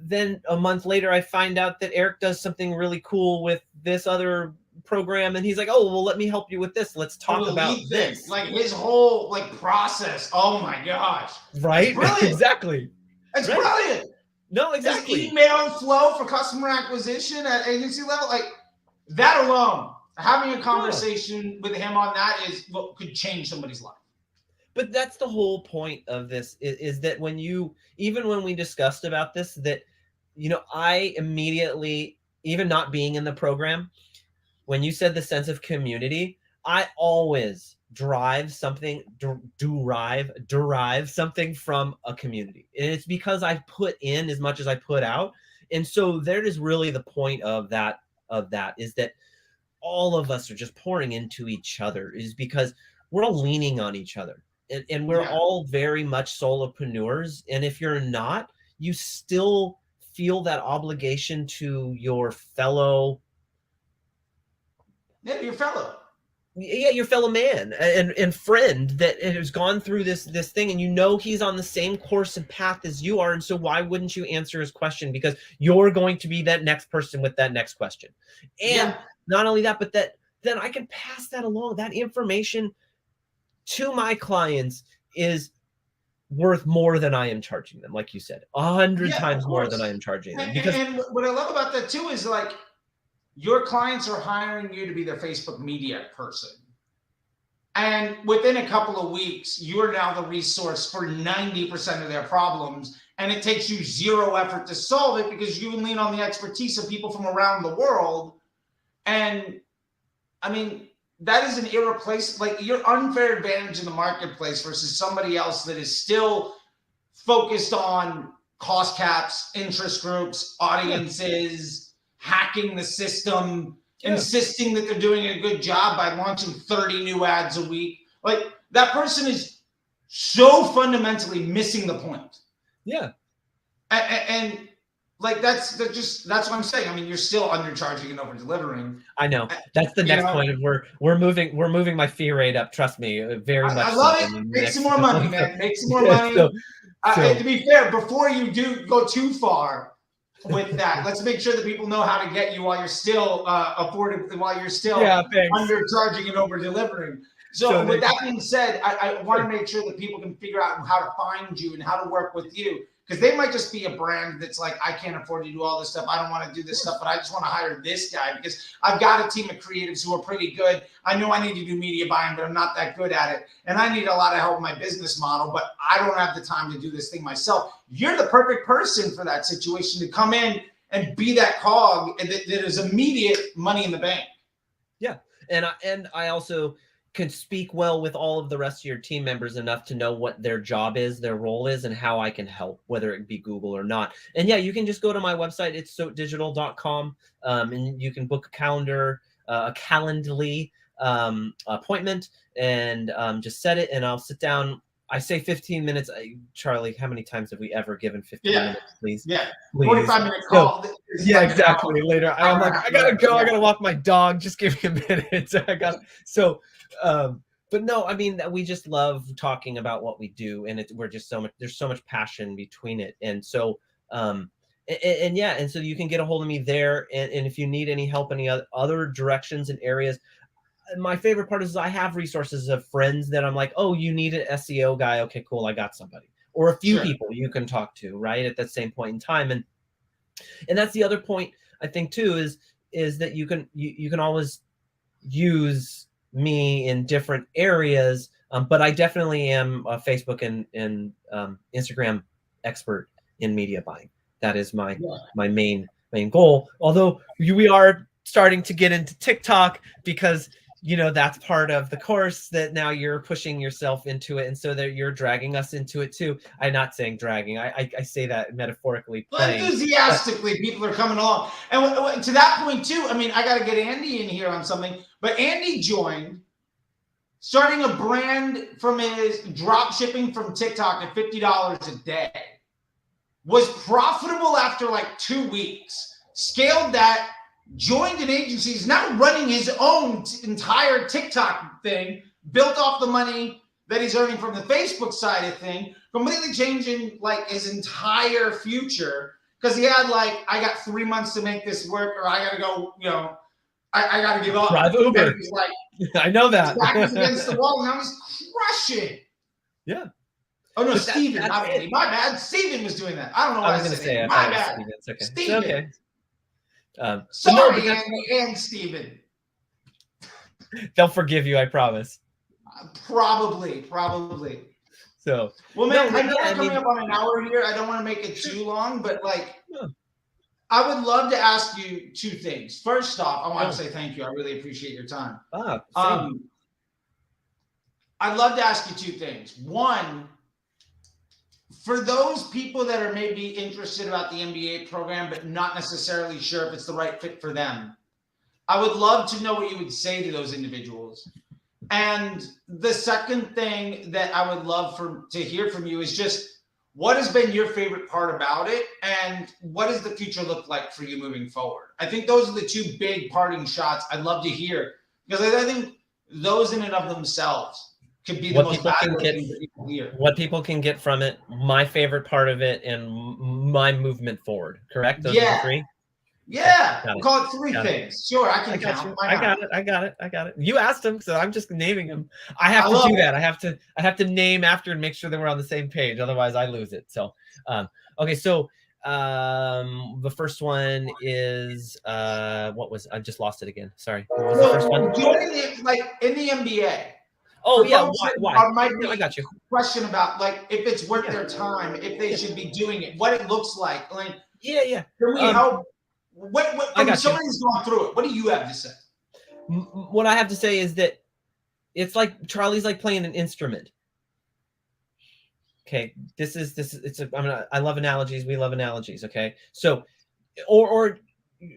then a month later, I find out that Eric does something really cool with this other program. And he's like, oh, well, let me help you with this. Let's talk about this. Like his whole process. Oh my gosh. Right? Exactly. It's brilliant. No, exactly. His email flow for customer acquisition at agency level, like that alone, having a conversation with him on that is what could change somebody's life. But that's the whole point of this is that even when we discussed about this, that, I immediately, even not being in the program, when you said the sense of community, I always derive something from a community. And it's because I put in as much as I put out. And so there is really the point of that is that all of us are just pouring into each other, is because we're all leaning on each other. And we're all very much solopreneurs. And if you're not, you still feel that obligation to your fellow. Yeah, your fellow. Yeah, your fellow man and friend that has gone through this thing, and he's on the same course and path as you are. And so why wouldn't you answer his question? Because you're going to be that next person with that next question. And not only that, but then I can pass that along. That information to my clients is worth more than I am charging them. Like you said, 100 times more than I am charging them. And what I love about that too is like your clients are hiring you to be their Facebook media person. And within a couple of weeks, you're now the resource for 90% of their problems. And it takes you zero effort to solve it because you lean on the expertise of people from around the world. And I mean, that is an irreplaceable, like your unfair advantage in the marketplace versus somebody else that is still focused on cost caps, interest groups, audiences, hacking the system, insisting that they're doing a good job by launching 30 new ads a week. Like that person is so fundamentally missing the point. Yeah. And like that's what I'm saying. I mean, you're still undercharging and over delivering. I know. That's the next point of we're moving my fee rate up. Trust me, very much. I love it. Make some more money, man. Make some more money. To be fair, before you do go too far with that, let's make sure that people know how to get you while you're still undercharging and over delivering. So with that being said, I want to make sure that people can figure out how to find you and how to work with you. Because they might just be a brand that's like, I can't afford to do all this stuff. I don't want to do this stuff, but I just want to hire this guy because I've got a team of creatives who are pretty good. I know I need to do media buying, but I'm not that good at it. And I need a lot of help in my business model, but I don't have the time to do this thing myself. You're the perfect person for that situation to come in and be that cog that is immediate money in the bank. Yeah. And I also can speak well with all of the rest of your team members enough to know what their job is, their role is, and how I can help, whether it be Google or not. And yeah, you can just go to my website. It's soapdigital.com, and you can book a Calendly appointment and just set it, and I'll sit down I say 15 minutes. Charlie, how many times have we ever given 15 minutes, please? Yeah. Please. 45-minute call. So, yeah, like exactly. Later, I'm like, I gotta go. I gotta walk my dog. Just give me a minute. I got so. But no, I mean, we just love talking about what we do, and we're just there's so much passion between it, and so yeah, and so you can get a hold of me there, and if you need any help, any other directions and areas. My favorite part is I have resources of friends that I'm like, oh, you need an SEO guy. Okay, cool. I got somebody, or a few people you can talk to, right, at that same point in time. And that's the other point I think too, is that you can always use me in different areas. But I definitely am a Facebook and Instagram expert in media buying. That is my main goal. Although we are starting to get into TikTok because that's part of the course that now you're pushing yourself into it, and so that you're dragging us into it too. I'm not saying dragging. I say that metaphorically. Enthusiastically, people are coming along. And to that point too, I mean, I got to get Andy in here on something, but Andy joined starting a brand from his drop shipping from TikTok at $50 a day. Was profitable after like 2 weeks, scaled that, joined an agency, is now running his own entire TikTok thing, built off the money that he's earning from the Facebook side of thing, completely changing like his entire future because he had like, I got 3 months to make this work, or I got to go, I got to give up. Drive Uber. He's like, I know that. His back was against the wall, and now he's crushing. Yeah. Oh no, Steven. My bad. Steven was doing that. I don't know why I was going to say. My bad. Steven. It's okay. Steven. It's okay. Sorry, no, Andy and Steven. They'll forgive you, I promise. Probably. So, well, man, I know we're coming up on an hour here. I don't want to make it too long, but I would love to ask you 2 things. First off, I want to say thank you. I really appreciate your time. I'd love to ask you 2 things. One, for those people that are maybe interested about the MBA program, but not necessarily sure if it's the right fit for them, I would love to know what you would say to those individuals. And the second thing that I would love to hear from you is just what has been your favorite part about it, and what does the future look like for you moving forward? I think those are the 2 big parting shots I'd love to hear, because I think those in and of themselves could be the most valuable thing that people hear. What people can get from it, my favorite part of it, and my movement forward. Correct? Those are the 3? Yeah. We'll call it 3 things. Sure, I can count. I got it. You asked them, so I'm just naming them. I have to do that. I have to name after and make sure that we're on the same page. Otherwise, I lose it. So, okay. So, the first one is what was? I just lost it again. Sorry. What was the first one? Joining it, like in the MBA. Oh yeah, why? I got you. Question about like if it's worth their time, if they should be doing it, what it looks like. Like yeah. Can we help? What from somebody who's gone through it? What do you have to say? What I have to say is that it's like Charlie's like playing an instrument. Okay, I love analogies. We love analogies. Okay, so or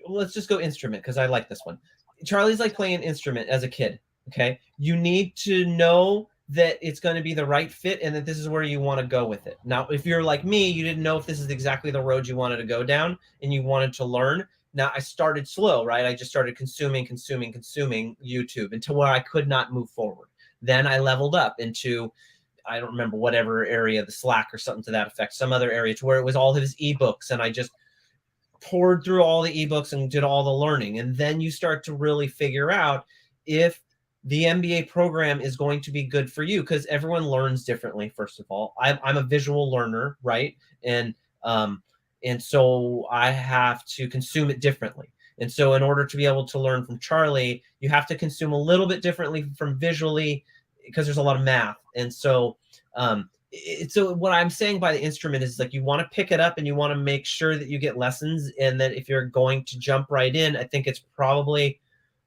let's just go instrument because I like this one. Charlie's like playing an instrument as a kid. Okay, you need to know that it's going to be the right fit and that this is where you want to go with it. Now, if you're like me, you didn't know if this is exactly the road you wanted to go down and you wanted to learn. Now, I started slow, right? I just started consuming YouTube until where I could not move forward. Then I leveled up into, I don't remember whatever area, the Slack or something to that effect, some other area to where it was all his ebooks, and I just poured through all the ebooks and did all the learning. And then you start to really figure out if the MBA program is going to be good for you, because everyone learns differently. First of all, I'm a visual learner, right? And so I have to consume it differently. And so in order to be able to learn from Charlie, you have to consume a little bit differently from visually, because there's a lot of math. And so so what I'm saying by the instrument is like you want to pick it up and you want to make sure that you get lessons, and that if you're going to jump right in, I think it's probably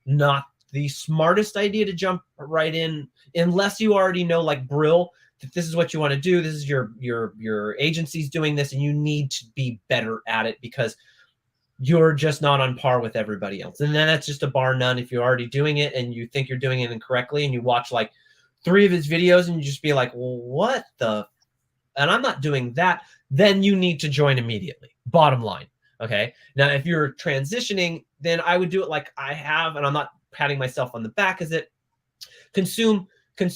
not the smartest idea to jump right in unless you already know, like Brill, that this is what you want to do. This is your agency's doing this, and you need to be better at it because you're just not on par with everybody else. And then that's just a bar none if you're already doing it and you think you're doing it incorrectly, and you watch like 3 of his videos and you just be like, well, what the, and I'm not doing that, then you need to join immediately. Bottom line. Okay. Now, if you're transitioning, then I would do it like I have, and I'm not patting myself on the back, is it consume, and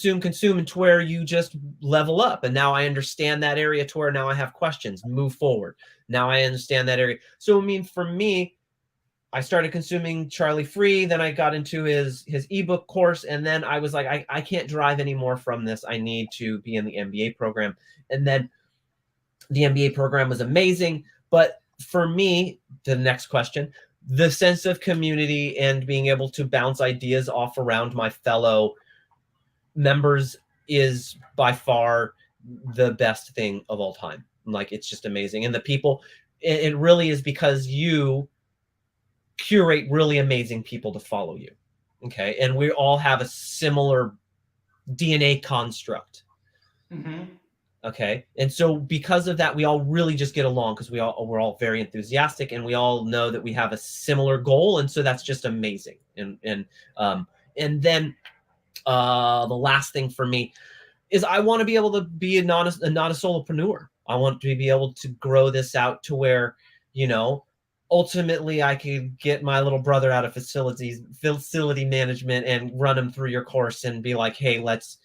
to where you just level up. And now I understand that area to where now I have questions, move forward. Now I understand that area. So, I mean, for me, I started consuming Charlie free. Then I got into his ebook course. And then I was like, I can't drive anymore from this. I need to be in the MBA program. And then the MBA program was amazing. But for me, the next question, the sense of community and being able to bounce ideas off around my fellow members is by far the best thing of all time. Like, it's just amazing. And the people, it really is because you curate really amazing people to follow you. Okay. And we all have a similar DNA construct. Mm-hmm. Okay. And so because of that, we all really just get along because we're all very enthusiastic and we all know that we have a similar goal. And so that's just amazing. And then the last thing for me is I want to be able to be not a solopreneur. I want to be able to grow this out to where, you know, ultimately I could get my little brother out of facility management and run him through your course and be like, hey, let's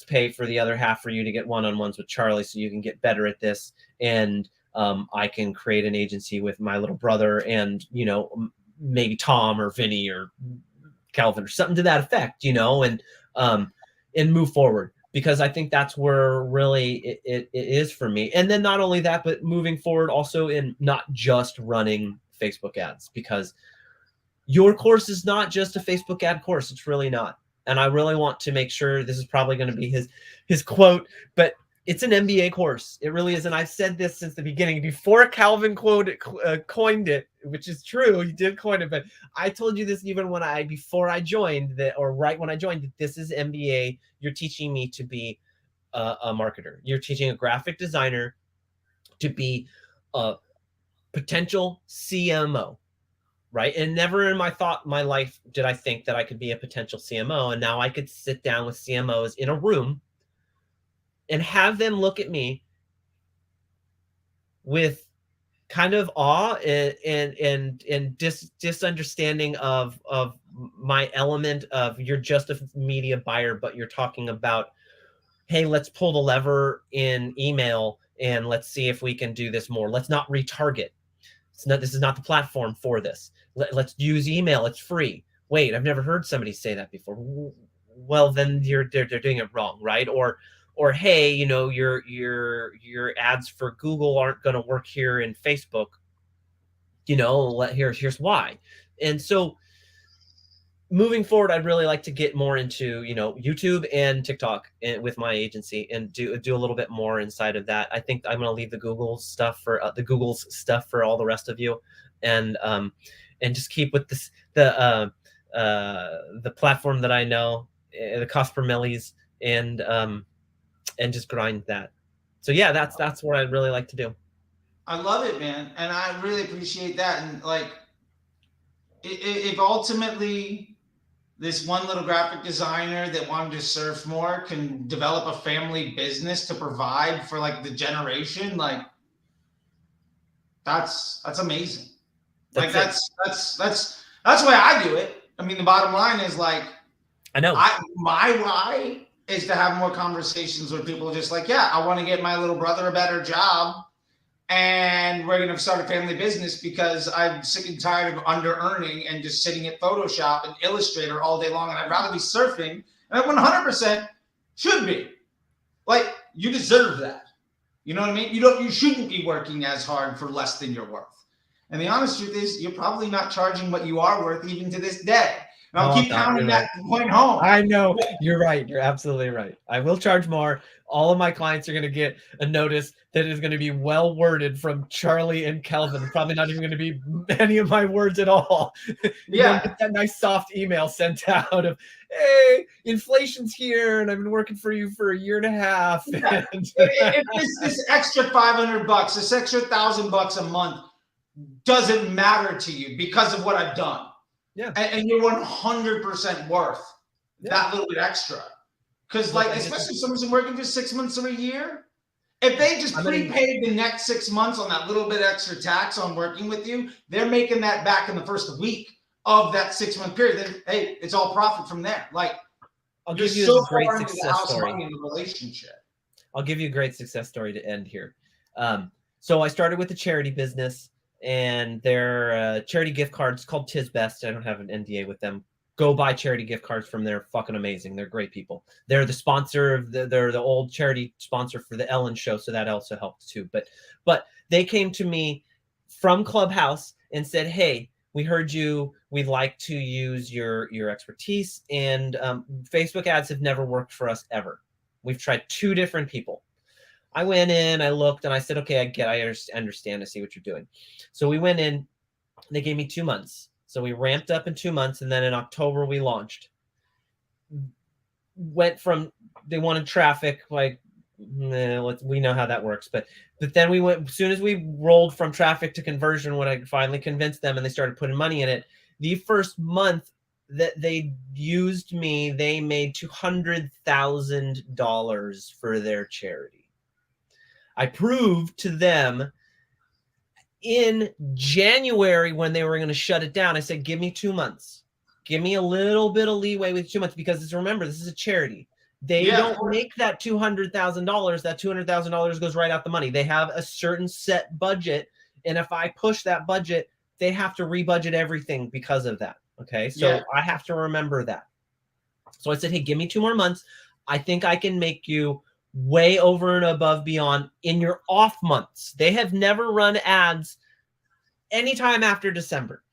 pay for the other half for you to get one-on-ones with Charlie so you can get better at this. And I can create an agency with my little brother and, you know, maybe Tom or Vinny or Calvin or something to that effect, you know, and move forward, because I think that's where really it is for me. And then not only that, but moving forward also in not just running Facebook ads, because your course is not just a Facebook ad course. It's really not. And I really want to make sure, this is probably going to be his quote, but it's an MBA course. It really is. And I've said this since the beginning, before Calvin coined it, which is true. He did coin it, but I told you this even before I joined that, or right when I joined, that this is MBA. You're teaching me to be a marketer. You're teaching a graphic designer to be a potential CMO. Right. And never in my life did I think that I could be a potential CMO. And now I could sit down with CMOs in a room and have them look at me with kind of awe and disunderstanding of my element of, you're just a media buyer, but you're talking about, hey, let's pull the lever in email and let's see if we can do this more. Let's not retarget. This is not the platform for this. Let's use email. It's free. Wait, I've never heard somebody say that before. Well, then they're doing it wrong, right? Or hey, you know, your ads for Google aren't going to work here in Facebook. You know, here's why. And so moving forward, I'd really like to get more into, you know, YouTube and TikTok with my agency and do a little bit more inside of that. I think I'm going to leave the Google's stuff for all the rest of you, and just keep with this the platform that I know, the cost per millis, and just grind that. So yeah, that's what I'd really like to do. I love it, man, and I really appreciate that. And like, if ultimately this one little graphic designer that wanted to surf more can develop a family business to provide for like the generation, like that's amazing. Like that's the way I do it. I mean, the bottom line is like, I know my why is to have more conversations with people just like, yeah, I want to get my little brother a better job, and we're going to start a family business because I'm sick and tired of under earning and just sitting at Photoshop and Illustrator all day long. And I'd rather be surfing. And I 100% should be. Like, you deserve that. You know what I mean? You shouldn't be working as hard for less than you're worth. And the honest truth is, you're probably not charging what you are worth even to this day. And I'll keep pounding that point home. I know. You're right. You're absolutely right. I will charge more. All of my clients are going to get a notice that is going to be well worded from Charlie and Kelvin. Probably not even going to be any of my words at all. Yeah. Get that nice soft email sent out of, hey, inflation's here and I've been working for you for a year and a half. Yeah. If this extra $500, this extra $1,000 a month doesn't matter to you because of what I've done. Yeah. And you're 100% worth that little bit extra. Because Look, like, especially if someone's been working for 6 months or a year, if they just prepaid the next 6 months on that little bit extra tax on working with you, they're making that back in the first week of that 6 month period. Then hey, it's all profit from there. Like, I'll you're give you so a great far into the success house story. money in the relationship. I'll give you a great success story to end here. So I started with a charity business, and their charity gift cards called Tis Best. I don't have an NDA with them. Go buy charity gift cards from them. They're fucking amazing. They're great people. They're the sponsor of they're the old charity sponsor for the Ellen show, so that also helps too. But they came to me from Clubhouse and said, "Hey, we heard you. We'd like to use your expertise, and Facebook ads have never worked for us ever. We've tried 2 different people." I went in, I looked, and I said, "Okay, I understand. I see what you're doing." So we went in. They gave me 2 months. So we ramped up in 2 months, and then in October we launched. Went from they wanted traffic, like we know how that works, but then we went as soon as we rolled from traffic to conversion. When I finally convinced them, and they started putting money in it, the first month that they used me, they made $200,000 for their charity. I proved to them in January, when they were going to shut it down, I said, "Give me 2 months. Give me a little bit of leeway with 2 months, because remember, this is a charity. They don't make that $200,000. That $200,000 goes right out the money. They have a certain set budget, and if I push that budget, they have to rebudget everything because of that." Okay, so I have to remember that. So I said, "Hey, give me 2 more months. I think I can make you way over and above beyond in your off months." They have never run ads anytime after December.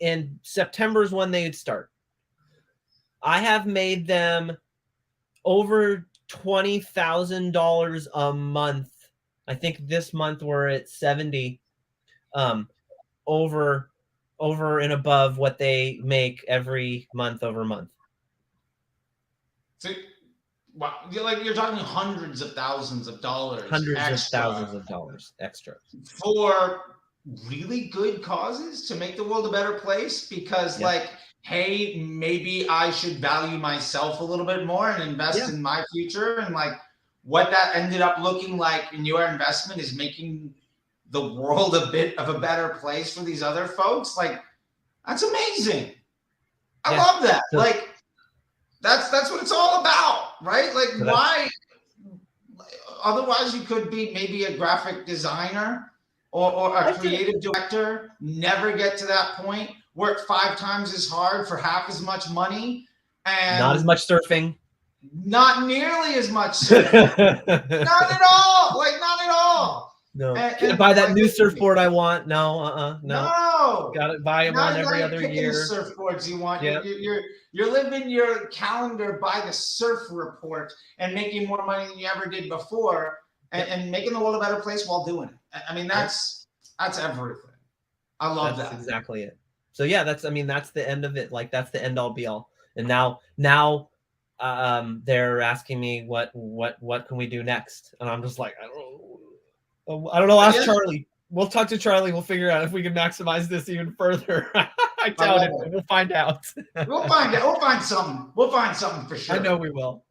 And September is when they would start. I have made them over $20,000 a month. I think this month we're at 70, over and above what they make every month over month. So, wow, you're talking hundreds of thousands of dollars, hundreds of thousands of dollars extra for really good causes to make the world a better place. Because like, hey, maybe I should value myself a little bit more and invest in my future. And like, what that ended up looking like in your investment is making the world a bit of a better place for these other folks. Like, that's amazing. I love that. So, like, that's what it's all about, right? Like, so why? Otherwise, you could be maybe a graphic designer or a creative director, never get to that point, work 5 times as hard for half as much money, and not as much surfing. Not nearly as much surfing. Not at all. Like, not at all. No. Can't buy that new surfboard I want. No, no. Got to buy one every other year. The surfboards you want. Yep. You're living your calendar by the surf report and making more money than you ever did before, and making the world a better place while doing it. I mean, that's everything. I love that. That's exactly it. So yeah, that's the end of it. Like, that's the end all be all. And now they're asking me what can we do next, and I'm just like, I don't know. Ask Charlie. We'll talk to Charlie. We'll figure out if we can maximize this even further. I doubt it. We'll find out. We'll find out. We'll find something. We'll find something for sure. I know we will.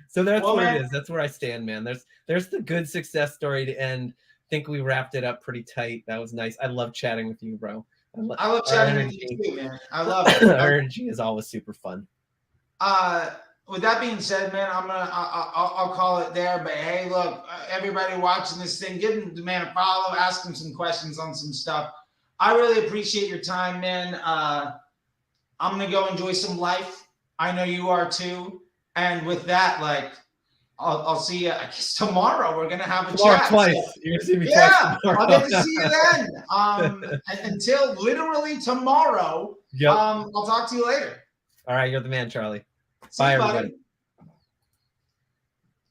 So that's what it is. That's where I stand, man. There's the good success story to end. I think we wrapped it up pretty tight. That was nice. I love chatting with you, bro. I love chatting with you too, man. I love it. Our energy is always super fun. With that being said, man, I'll call it there. But hey, look, everybody watching this thing, give the man a follow, ask him some questions on some stuff. I really appreciate your time, man. I'm gonna go enjoy some life. I know you are too. And with that, like, I'll see you. I guess tomorrow we're gonna have a chat. Twice. So, you're gonna see me twice tomorrow. I'll get to see you then. Until literally tomorrow. Yep. I'll talk to you later. All right, you're the man, Charlie. See Bye, you, everybody. buddy.